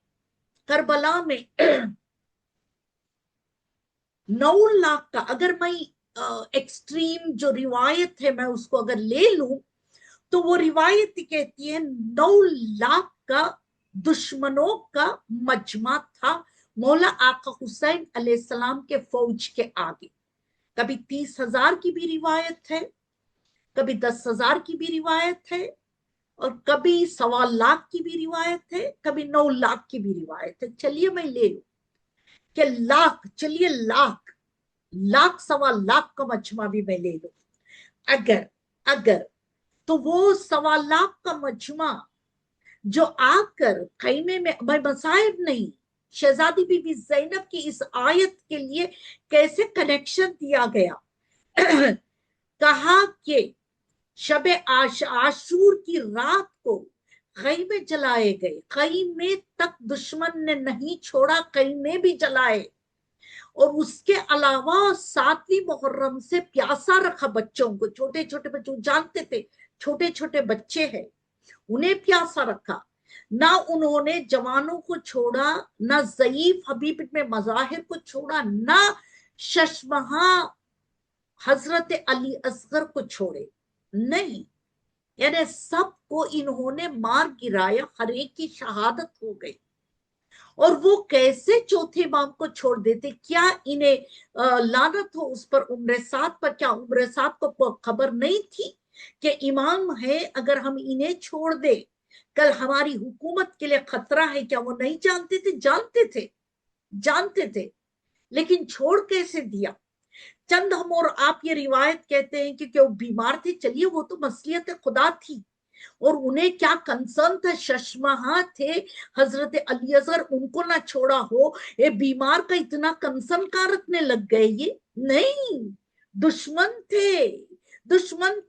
9 लाख का, अगर मैं एक्सट्रीम जो रिवायत है मैं उसको अगर ले लूं तो वो रिवायत कहती है 9 लाख का दुश्मनों का मजमा था मौला आका हुसैन अलैहिस्सलाम के फौज के आगे। कभी 30,000 की भी रिवायत है, कभी 10,000 की भी रिवायत है, और कभी 1.25 लाख की भी रिवायत है, कभी 9 लाख की भी रिवायत है। चलिए मैं ले लूं कि लाख, चलिए लाख 1.25 लाख का मजमा भी मैं ले लूं। अगर तो वो 1.25 लाख का मजमा जो आकर खैमे में, मैं मसाइब नहीं, शहजादी बीबी ज़ैनब की इस आयत के लिए कैसे कनेक्शन दिया गया। कहा कि शबे आशूर की रात को खैमे जलाए गए, खैमे तक दुश्मन ने नहीं छोड़ा, खैमे भी जलाए, और उसके अलावा 7वीं मुहर्रम से प्यासा रखा बच्चों को, छोटे छोटे बच्चों, जानते थे छोटे छोटे बच्चे हैं, उन्हें प्यासा रखा। ना उन्होंने जवानों को छोड़ा, ना ज़ईफ हबीब इब्न मज़ाहिर को छोड़ा, ना शशमहा हजरत अली असगर को छोड़े, नहीं, यानी सबको इन्होंने मार गिराया, हर एक की शहादत हो गई। और वो कैसे चौथे इमाम को छोड़ देते? क्या इन्हें लानत हो उस पर, उम्र साद पर, क्या उम्र साद को खबर नहीं थी कि इमाम है, अगर हम इन्हें छोड़ दे कल हमारी हुकूमत के लिए खतरा है? क्या वो नहीं जानते थे? जानते थे, लेकिन छोड़ कैसे दिया? चंद हम और आप ये रिवायत कहते हैं कि वो बीमार थे, चलिए वो तो मसलियत खुदा थी, और उन्हें क्या कंसर्न था, शशमहा थे हजरत अली असगर, उनको ना छोड़ा हो, ये बीमार का इतना कंसर्न का रखने लग गए? ये नहीं, दुश्मन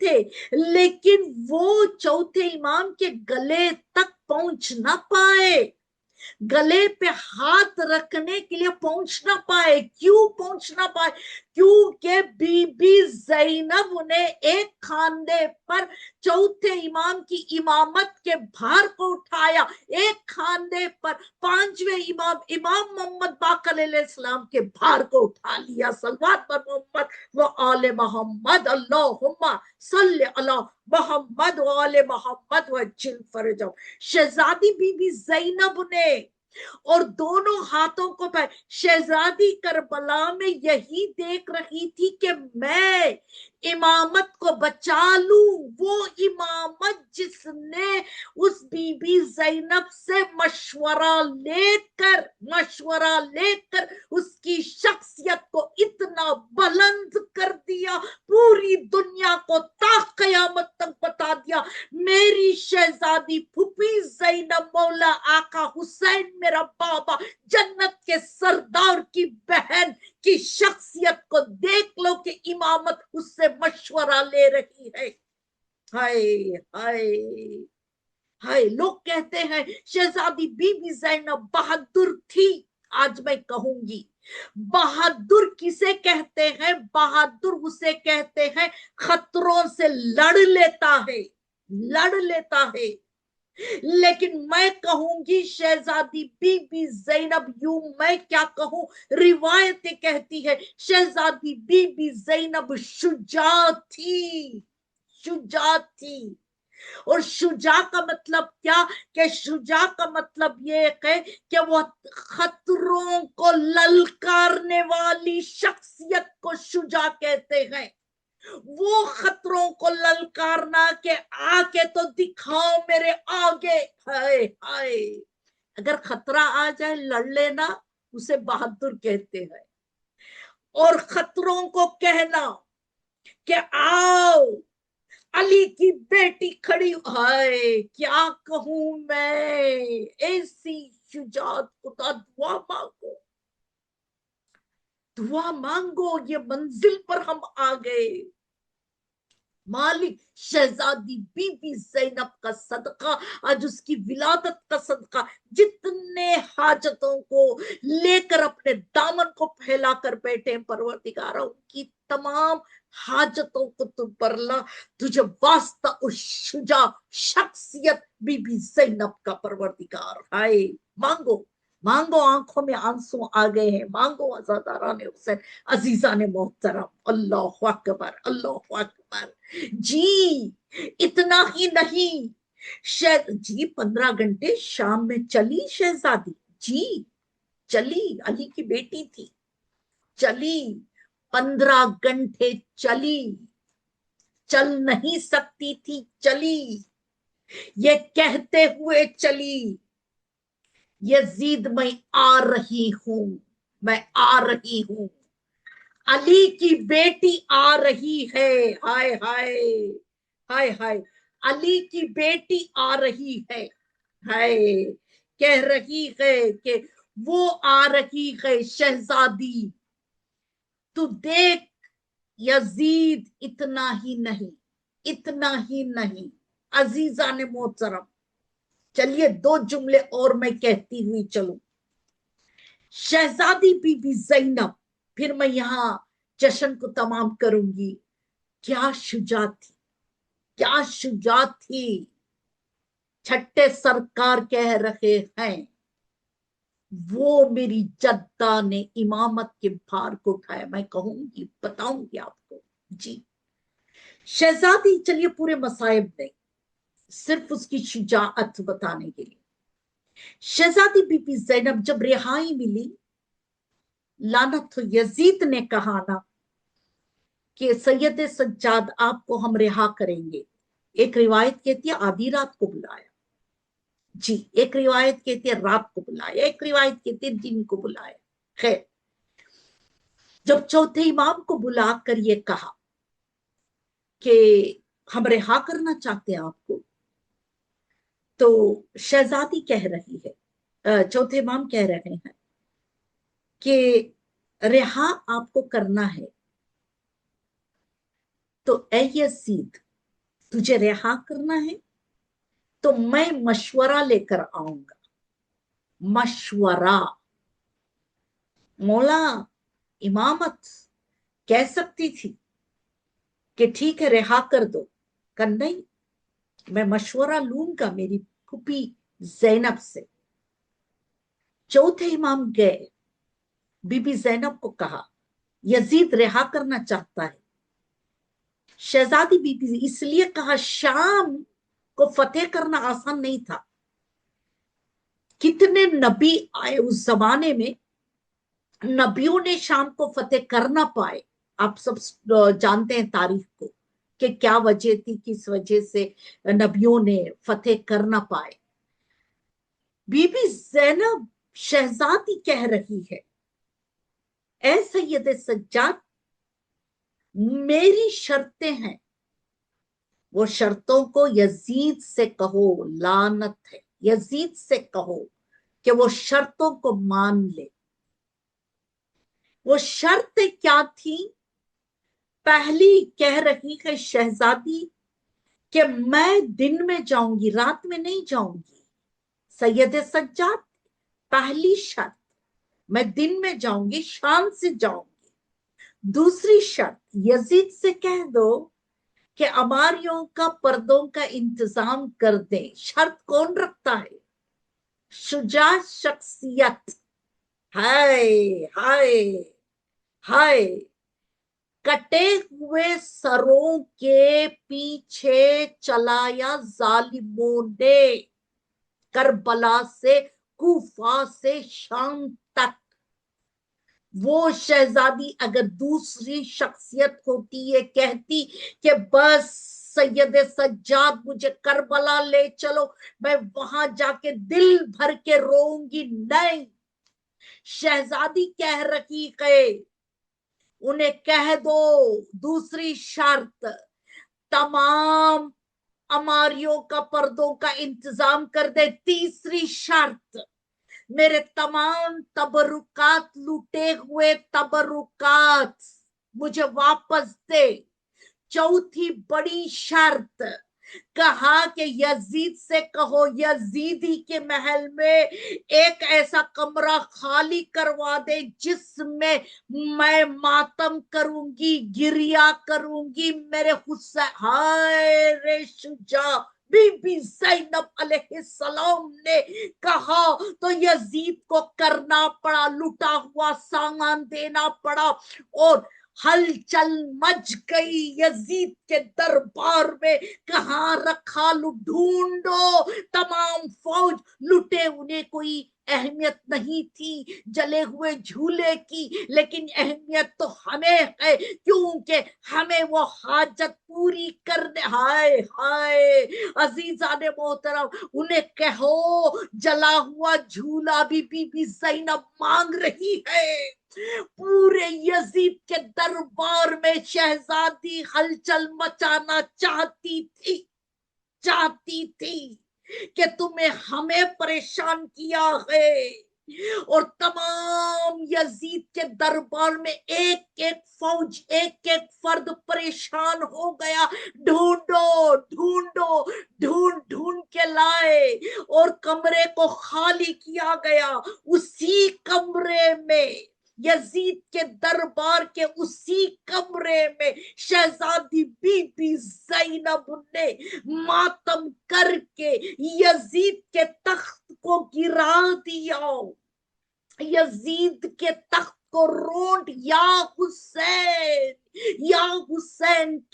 थे, लेकिन वो चौथे इमाम के गले तक पहुंच ना पाए। गले पे हाथ रखने के लिए पहुंच ना पाए। क्यों पहुंच ना पाए? क्योंकि बीबी ज़ैनब ने एक खांधे पर चौथे इमाम की इमामत के भार को उठाया, एक खांधे पर पांचवें इमाम इमाम मोहम्मद बाक़र अलैहिस्सलाम के भार को उठा लिया। सल्लल्लाहु पर मोहम्मद व आले मोहम्मद, अल्लाहुम्मा सल्ली अला मोहम्मद व आले मोहम्मद व जिल फरजम। शहजादी बीबी ज़ैनब ने और दोनों हाथों को पाए। शहजादी करबला में यही देख रही थी कि मैं इमामत को बचा लूं, वो इमामत जिसने उस बीबी ज़ैनब से मशवरा लेकर उसकी शख्सियत को इतना बुलंद कर दिया, पूरी दुनिया को ता क़यामत तक बता दिया, मेरी शहजादी फूफी ज़ैनब मौला आका हुसैन मेरा बाबा जन्नत के सरदार की बहन की शख्सियत को देख लो कि इमामत उससे मशवरा ले रही है। हाय हाय हाय, लोग कहते हैं शहजादी बीबी ज़ैनब बहादुर थी। आज मैं कहूंगी बहादुर किसे कहते हैं? बहादुर उसे कहते हैं खतरों से लड़ लेता है। लेकिन मैं कहूंगी शहजादी बीबी ज़ैनब, यूं मैं क्या कहूं, रिवायतें कहती है शहजादी बीबी ज़ैनब शुजा थी। और शुजा का मतलब क्या? कि शुजा का मतलब ये है कि वो खतरों को ललकारने वाली शख्सियत को शुजा कहते हैं। वो खतरों को ललकारना के आके तो दिखाओ मेरे आगे। हाय हाय, अगर खतरा आ जाए लड़ लेना, उसे बहादुर कहते हैं। और खतरों को कहना कि आओ अली की बेटी खड़ी, हाय क्या कहूं मैं, ऐसी शुजात। खुदा दुआ मांगो, ये मंजिल पर हम आ गए। मालिक शहजादी बीबी ज़ैनब का सदका, आज उसकी विलादत का सदका, जितने हाजतों को लेकर अपने दामन को फैलाकर बैठे परवरदिगारा, उनकी तमाम हाजतों को तू बरला। तुझे वास्ता उस शुजा शख्सियत बीबी ज़ैनब का परवरदिगार। हाय, मांगो मांगो, आंखों में आंसू आ गए हैं, मांगो अज़ादारान हुसैन, अजीजा ने मोहतरम। अल्लाहु अकबर, अल्लाहु अकबर। जी इतना ही नहीं, जी 15 घंटे शाम में चली शहजादी, जी चली, अली की बेटी थी, चली 15 घंटे चली, चल नहीं सकती थी, चली, ये कहते हुए चली, यजीद मैं आ रही हूं, मैं आ रही हूं, अली की बेटी आ रही है। हाय हाय हाय हाय, अली की बेटी आ रही है। हाय, कह रही है कि वो आ रही है शहजादी, तू देख यजीद, इतना ही नहीं। अजीजा ने मोहतरम, चलिए 2 जुमले और मैं कहती हुई चलूं। शहजादी बीबी ज़ैनब, फिर मैं यहां जश्न को तमाम करूंगी। क्या शुजा थी, क्या शुजा थी। छठे सरकार कह रहे हैं वो मेरी जद्दा ने इमामत के भार को उठाया। मैं कहूंगी, बताऊंगी आपको। जी शहजादी, चलिए पूरे मसाइब नहीं, सिर्फ उसकी शुजाअत बताने के लिए। शहजादी बीबी ज़ैनब जब रिहाई मिली, लानत तो यजीद ने कहा ना कि सैयद सज्जाद आपको हम रिहा करेंगे। एक रिवायत कहती है आधी रात को बुलाया, जी एक रिवायत कहती है रात को बुलाया, एक रिवायत कहती है दिन को बुलाया। खैर, जब चौथे इमाम को बुलाकर ये कहा कि हम रिहा करना चाहते हैं आपको, तो शहजादी कह रही है, चौथे इमाम कह रहे हैं कि रिहा आपको करना है तो ऐ यजीद, तुझे रिहा करना है तो मैं मशवरा लेकर आऊंगा, मशवरा। मौला इमामत कह सकती थी कि ठीक है रिहा कर दो, कि नहीं मैं मशवरा लूंगा मेरी फूफी जैनब से। चौथे इमाम गए, बीबी जैनब को कहा यजीद रिहा करना चाहता है। शहजादी बीबी, इसलिए कहा शाम को फतेह करना आसान नहीं था। कितने नबी आए उस जमाने में, नबियों ने शाम को फतेह कर ना पाए। आप सब जानते हैं तारीख को कि क्या वजह थी, किस वजह से नबियों ने फतेह कर ना पाए। बीबी जैनब शहजादी कह रही है, ऐ सैयद सज्जाद मेरी शर्तें हैं, वो शर्तों को यजीद से कहो, लानत है, यजीद से कहो कि वो शर्तों को मान ले। वो शर्तें क्या थी? पहली कह रही है शहजादी कि मैं दिन में जाऊंगी, रात में नहीं जाऊंगी। सैयद सज्जाद पहली शर्त, मैं दिन में जाऊंगी, शाम से जाऊंगी। दूसरी शर्त, यजीद से कह दो कि अमारियों का पर्दों का इंतजाम कर दे। शर्त कौन रखता है? शुजा शख्सियत। हाय हाय हाय, कटे हुए सरों के पीछे चलाया जालिमों ने, करबला से कूफा से शाम तक। वो शहजादी अगर दूसरी शख्सियत होती है, कहती कि बस सैयद सज्जाद मुझे करबला ले चलो, मैं वहां जाके दिल भर के रोऊंगी। नहीं, शहजादी कह रही है उन्हें कह दो दूसरी शर्त, तमाम अमारियों का पर्दों का इंतजाम कर दे। तीसरी शर्त, मेरे तमाम तबरुकात, लूटे हुए तबरुकात मुझे वापस दे। चौथी बड़ी शर्त, कहा कि यजीद से कहो यजीदी के महल में एक ऐसा कमरा खाली करवा दे जिसमें मैं मातम करूंगी, गिरिया करूंगी। मेरे हुस्से हाय रे शुजा। बीबी जैनब अलैहिस्सलाम ने कहा तो यजीद को करना पड़ा, लुटा हुआ सामान देना पड़ा और हलचल मच गई यजीद के दरबार में। कहाँ रखा लू, ढूंढो। तमाम फौज लुटे, उन्हें कोई अहमियत नहीं थी जले हुए झूले की, लेकिन अहमियत तो हमें है क्योंकि हमें वो हाजत पूरी करने। हाय हाय अजीजा ने मोहतरम, उन्हें कहो जला हुआ झूला भी बीबी जैनब मांग रही है। पूरे यजीद के दरबार में शहजादी हलचल मचाना चाहती थी कि तुम्हें हमें परेशान किया है। और तमाम यजीद के दरबार में एक एक फौज, एक एक फर्द परेशान हो गया। ढूंढो ढूंढो, ढूंढ ढूंढ के लाए और कमरे को खाली किया गया। उसी कमरे में, यजीद के दरबार के उसी कमरे में शहजादी बीबी जैनब ने मातम करके यजीद के तख्त को गिरा दिया। यजीद के तख्त को रोंट या हुसैन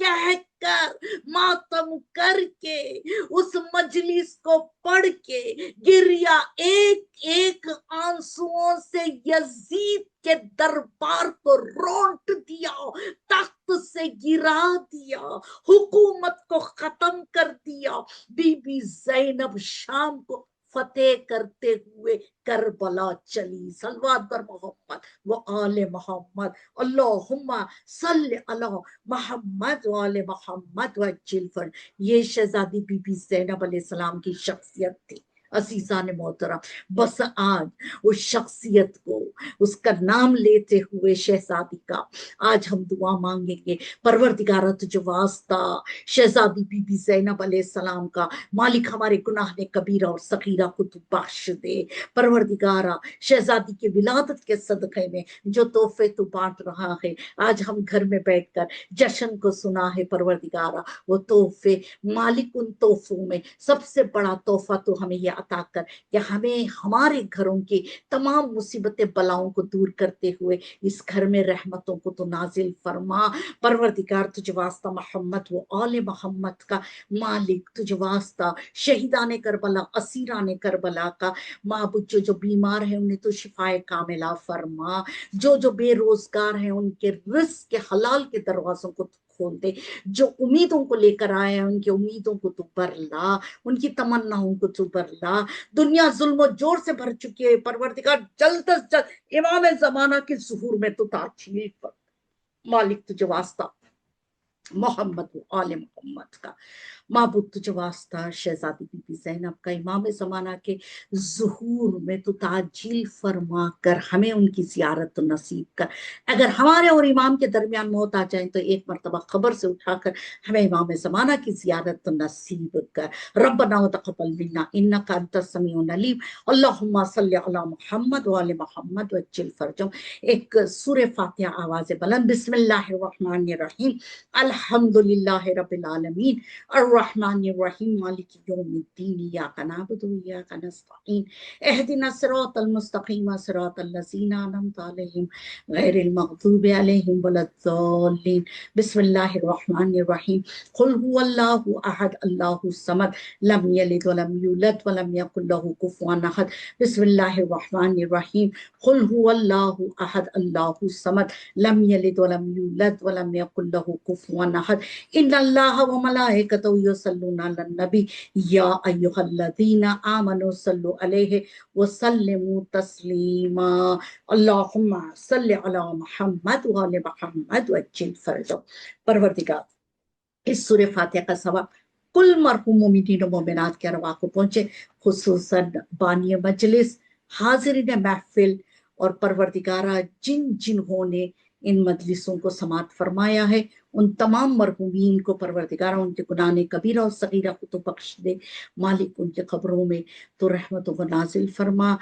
कहकर मातम करके उस मजलिस को पढ़ के गिरिया एक एक आंसुओं से यजीद के दरबार को रोंट दिया, तख्त से गिरा दिया, हुकूमत को खत्म कर दिया। बीबी जैनब शाम को फतेह करते हुए करबला चली। सल्लल्लाहु अलैहि मोहम्मद व आले मोहम्मद, अल्लाहुम्मा सल्लि अला मोहम्मद व आले मोहम्मद व अज्जिल फर। ये शहजादी बीबी ज़ैनब अलैहिस्सलाम की शख्सियत थी। عزیزان محترم، بس آج اس شخصیت کو، اس کا نام لیتے ہوئے شہزادی کا آج ہم دعا مانگیں گے۔ پروردگارہ تجھے واسطہ شہزادی بی بی زینب علیہ السلام کا، مالک ہمارے گناہ کبیرہ اور صغیرہ کو تو بخش دے۔ پروردگارہ شہزادی کے ولادت کے صدقے میں جو تحفے تو بانٹ رہا ہے، آج ہم گھر میں بیٹھ کر جشن کو سنا ہے پروردگارہ، وہ تحفے مالک ان تحفوں میں سب سے بڑا تحفہ تو ہمیں یہ عطا کر کہ ہمیں ہمارے گھروں کی تمام مصیبتیں بلاؤں کو دور کرتے ہوئے اس گھر میں رحمتوں کو تو نازل فرما۔ پروردگار تجھے واسطہ محمد و آل محمد کا، مالک تجھے واسطہ شہیدان کربلا، اسیران کربلا کا معبود، جو بیمار ہیں انہیں تو شفائے کاملہ فرما، جو بے روزگار ہیں ان کے رزق کے حلال کے دروازوں کو کھول دے، جو امیدوں کو لے کر آئے ہیں ان کی امیدوں کو تو برلا، ان کی تمناؤں کو تو برلا۔ دنیا ظلم و جور سے بھر چکی ہے، پروردگار جلد از جلد امام زمانہ کے ظہور میں تو تاجیل پر، مالک تجھے واسطہ محمد و آل محمد کا، معبود تجھے واسطہ شہزادی بی بی زینب کا امام زمانہ کے ظہور میں تو تعجیل فرما کر ہمیں ان کی زیارت نصیب کر۔ اگر ہمارے اور امام کے درمیان موت آ جائیں تو ایک مرتبہ خبر سے اٹھا کر ہمیں امام زمانہ کی زیارت نصیب کر۔ ربنا وتقبل منا انک انت السمیع العلیم، اللہم صلی علی محمد وآل محمد وعجل فرجهم۔ ایک سورہ فاتحہ آواز بلند، بسم اللہ الرحمن الرحیم، الحمد للہ رب العالمین، الرحمن الرحیم، مالک یوم الدین، ایاک نعبد و ایاک نستعین، اہدنا الصراط المستقیم، صراط الذین انعمت علیہم غیر المغضوب علیہم ولا الضالین۔ بسم اللہ الرحمن الرحیم، قل هو اللہ احد اللہ الصمد، لم یلد ولم یولد ولم یکن له کفوا احد۔ بسم اللہ الرحمن الرحیم، قل هو اللہ احد اللہ الصمد، لم یلد ولم یولد ولم یکن له کفوا احد۔ ان اللہ وملائکتہ یصلون علی النبی یا ایھا الذین آمنوا صلوا علیہ وسلموا تسلیما، اللہم صل علی محمد وآل محمد وعجل فرجهم۔ پروردگار اس سورہ فاتحہ کا ثواب کل مرحوم مومنین و مومنات کے ارواح کو پہنچے، خصوصاً بانی مجلس، حاضرین محفل، اور پروردگارہ جن جنہوں نے ان مجلسوں کو سماعت فرمایا ہے ان تمام مرحومین کو پروردگارہ ان کے گناہ کبیرہ اور صغیرہ کو تو بخش دے، مالک ان کے قبروں میں تو رحمتوں کو نازل فرما،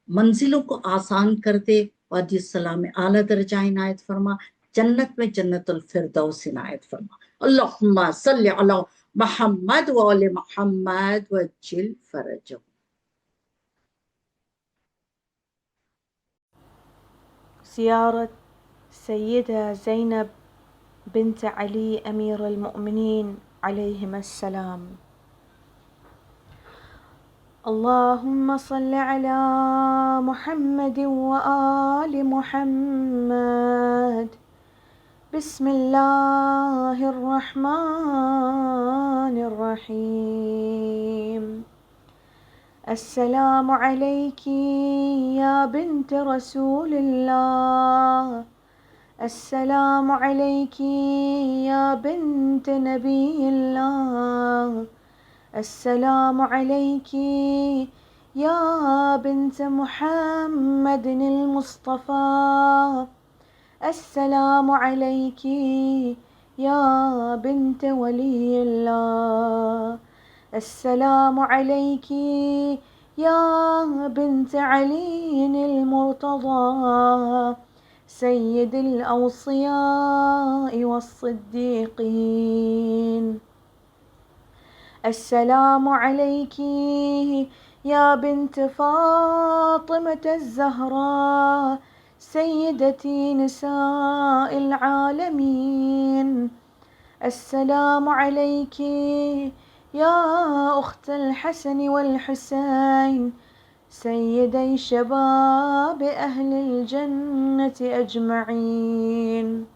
منزلوں کو آسان کر دے، وادی السلام میں اعلیٰ درجہ عنایت فرما، جنت میں جنت الفردوس عنایت فرما۔ اللہم صلی علی محمد وآل محمد وعجل فرجهم۔ زيارة سيدة زينب بنت علي أمير المؤمنين عليهما السلام. اللهم صل على محمد وآل محمد. بسم الله الرحمن الرحيم. السلام عليك يا بنت رسول الله، السلام عليك يا بنت نبي الله، السلام عليك يا بنت محمد المصطفى، السلام عليك يا بنت ولي الله، السلام عليك يا بنت علي المرتضى سيد الأوصياء والصديقين، السلام عليك يا بنت فاطمة الزهراء سيدتي نساء العالمين، السلام عليك يا أخت الحسن والحسين سيدي شباب أهل الجنة أجمعين،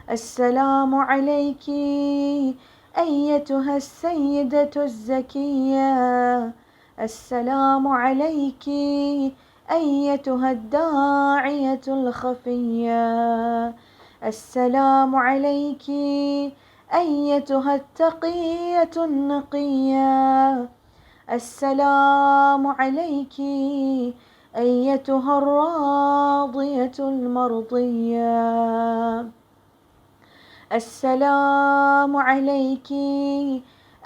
السلام عليك أيتها السيدة الزكية، السلام عليك أيتها الداعية الخفية، السلام عليك أيتها التقية النقية، السلام عليك أيتها الراضية المرضية. السلام عليك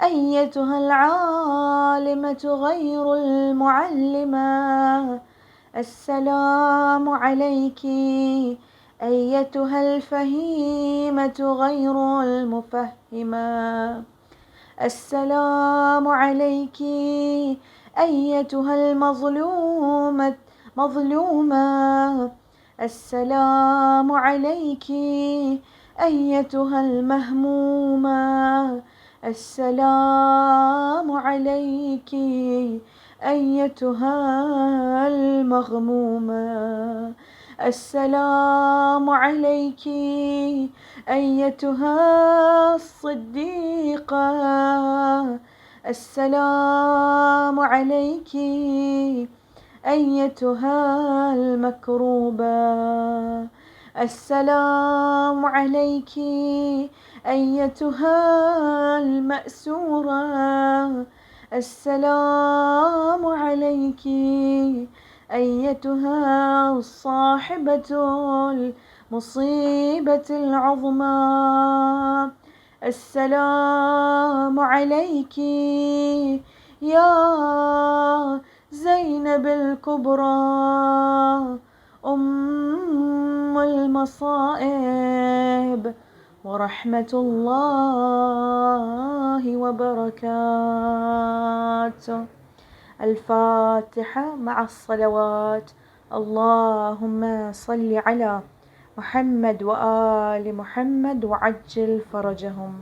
أيتها العالمة غير المعلمة. السلام عليك أيتها الفهيمة غير المفهمة. السلام عليك أيتها مظلومة. السلام عليك أيتها المهمومة. السلام عليك أيتها المغمومة. السلام عليك أيتها الصديقة. السلام عليك أيتها المكروبة. السلام عليك أيتها المأسورة. السلام عليك أيتها الصاحبة المصيبة العظمى. السلام عليك يا زينب الكبرى أم المصائب ورحمة الله وبركاته. الفاتحة مع الصلوات. اللهم صل على محمد وآل محمد وعجل فرجهم.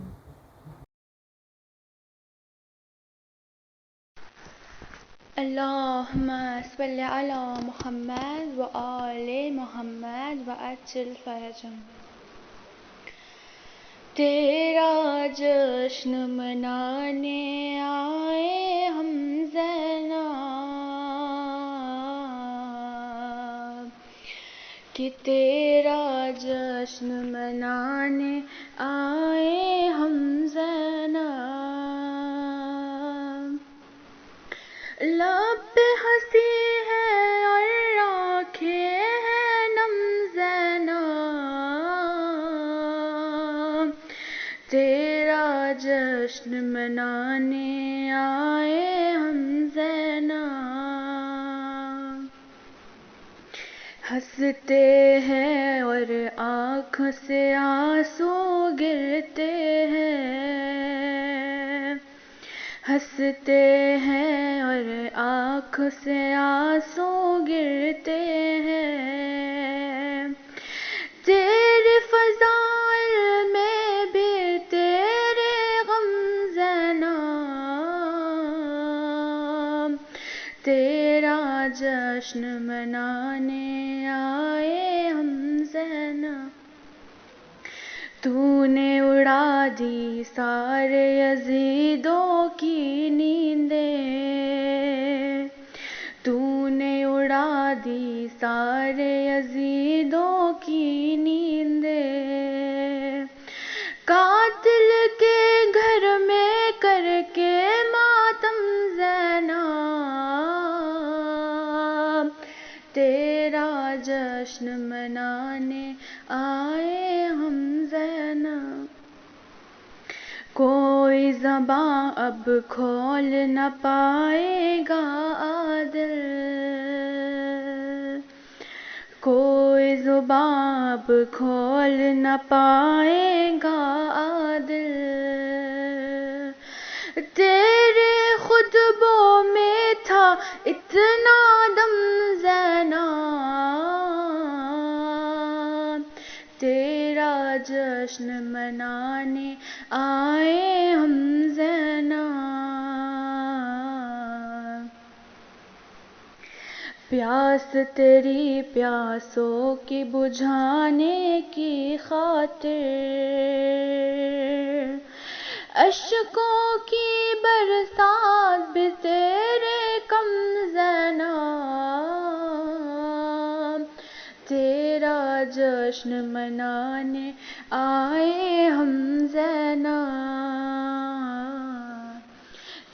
اللهم صل على محمد وآل محمد وعجل فرجهم. تیرا جشن منانے آئے ہم زینب، کہ تیرا جشن منانے آئے ہم زینب. لب پہ ہنسی ہے اور آنکھیں ہیں نم زینب، تیرا جشن منانے آئے ہم زینب. ہنستے ہیں اور آنکھوں سے آنسو گرتے ہیں، ہنستے ہیں اور آنکھ سے آنسو گرتے ہیں. تیرے فضائل میں بھی تیرے غم زینب، تیرا جشن منانے آئے ہم زینب. تو نے اڑا دی سارے یزیدوں کی نیندیں، تو نے اڑا دی سارے یزیدوں کی نیندیں. قاتل کے گھر میں کر کے ماتم زینب، تیرا جشن منانے آئے ہم زینب. کوئی زباں اب کھول نہ پائے گا عادل، کوئی زباں اب کھول نہ پائے گا عادل. تیرے خطبوں میں تھا اتنا دم زینب، تیرا جشن منانے آئے ہم زینب. پیاس تیری پیاسوں کی بجھانے کی خاطر، اشکوں کی برسات بھی تیرے کم زینب، تیرا جشن منانے آئے ہم زینب.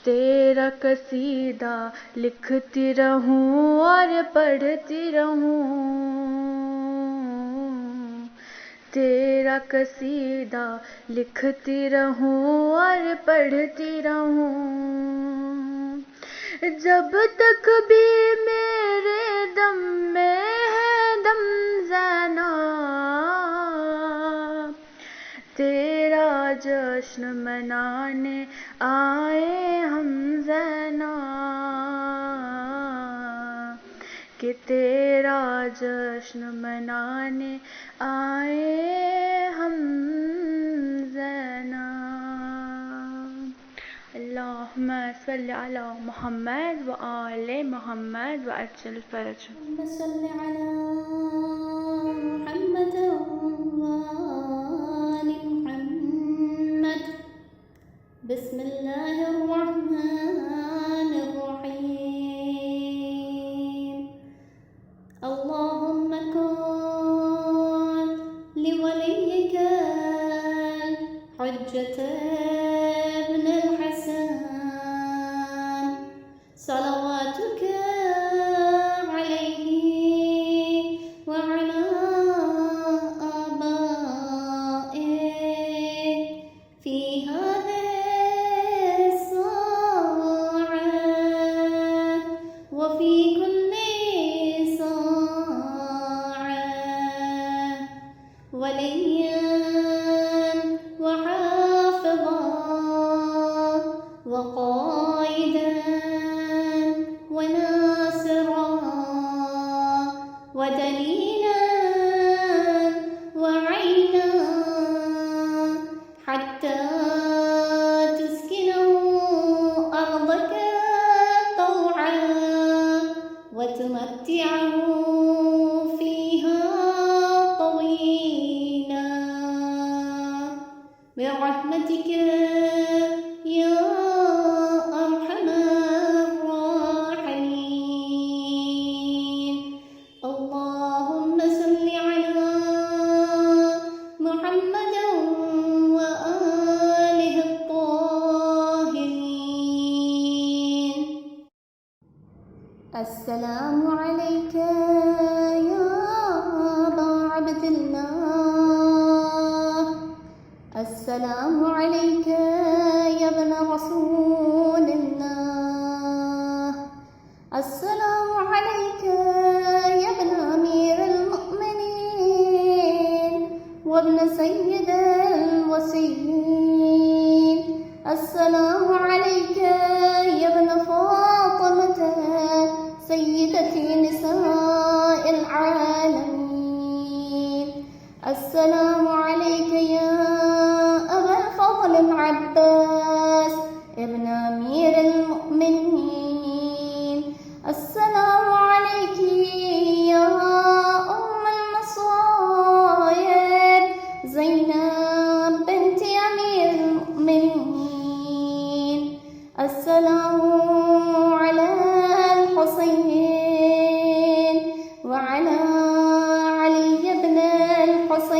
تیرا قصیدہ لکھتی رہوں اور پڑھتی رہوں، تیرا قصیدہ لکھتی رہوں اور پڑھتی رہوں، جب تک بھی میرے دم میں ہے دم زینب، تیرا جشن منانے آئے ہم زینب، کہ تیرا جشن منانے آئے ہم زینب۔ اللہم صلی علی محمد وآل محمد وعجل فرجهم۔ اللهم صل على محمد وآل محمد۔ بسم الله الرحمن الرحيم۔ اللهم كن لوليك الحجة ابن الحسن صلواتك عليه وعلى آبائه في هذه الساعة وفي كل ساعة، وليا وحافظا وقائدا وناصرا ودليلا وعينا، حتى تسكنه أرضك طوعا وتمتعه فيها طويلا، برحمتك يا أرحم الراحمين۔ اللهم صل على محمد وآله الطاهرين۔ السلام عليك يا أبا عبد الله، السلام عليك يا ابن رسول الله، السلام عليك يا ابن أمير المؤمنين وابن سيد الوصيين، السلام عليك يا ابن فاطمة سيدة نساء العالمين، السلام عليك يا أبا الفضل العباس ابن أمير المؤمنين، السلام عليك يا أم المصائب زينب بنت أمير المؤمنين، السلام على الحسين وعلى علي بن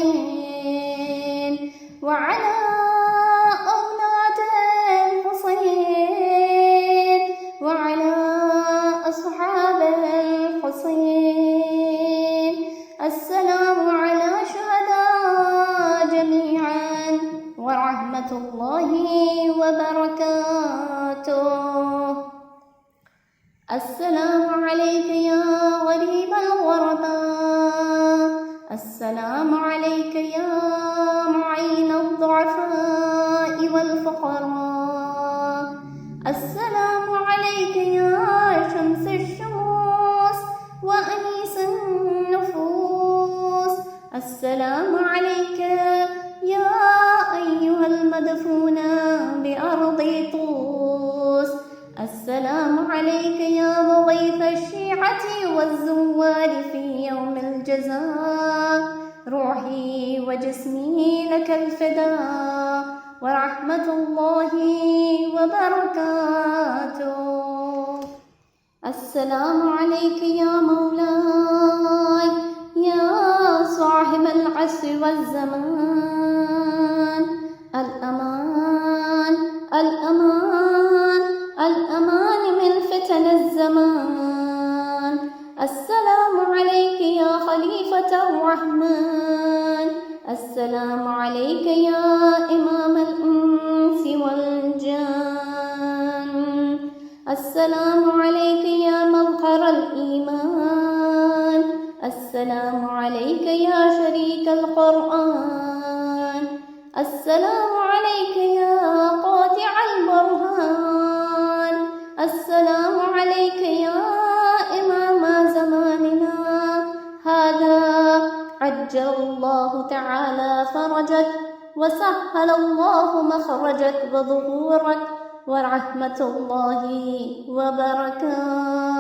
الحسين وعلى أولاد الحسين وعلى أصحاب الحسين، السلام على شهداء جميعا ورحمة الله وبركاته، السلام عليك يا غريب الغرباء، السلام عليك يا معين الضعفاء والفقراء، السلام عليك يا شمس الشموس وأنيس النفوس، السلام عليك يا أيها المدفون بأرض طوس، السلام عليك يا مغيث الشيعة والزوار في يوم الجزاء، روحي وجسمي لك الفداء ورحمة الله وبركاته، السلام عليك يا مولاي يا صاحب العصر والزمان، الأمان الأمان الرحمن السلام عليك يا إمام الإنس والجان السلام عليك يا مظهر الإيمان السلام عليك يا شريك القرآن السلام عليك يا قاطع البرهان السلام عليك يا إمام زماننا هذا عجل الله تعالى فرجك وسهل الله مخرجك وظهورك ورحمة الله وبركاته.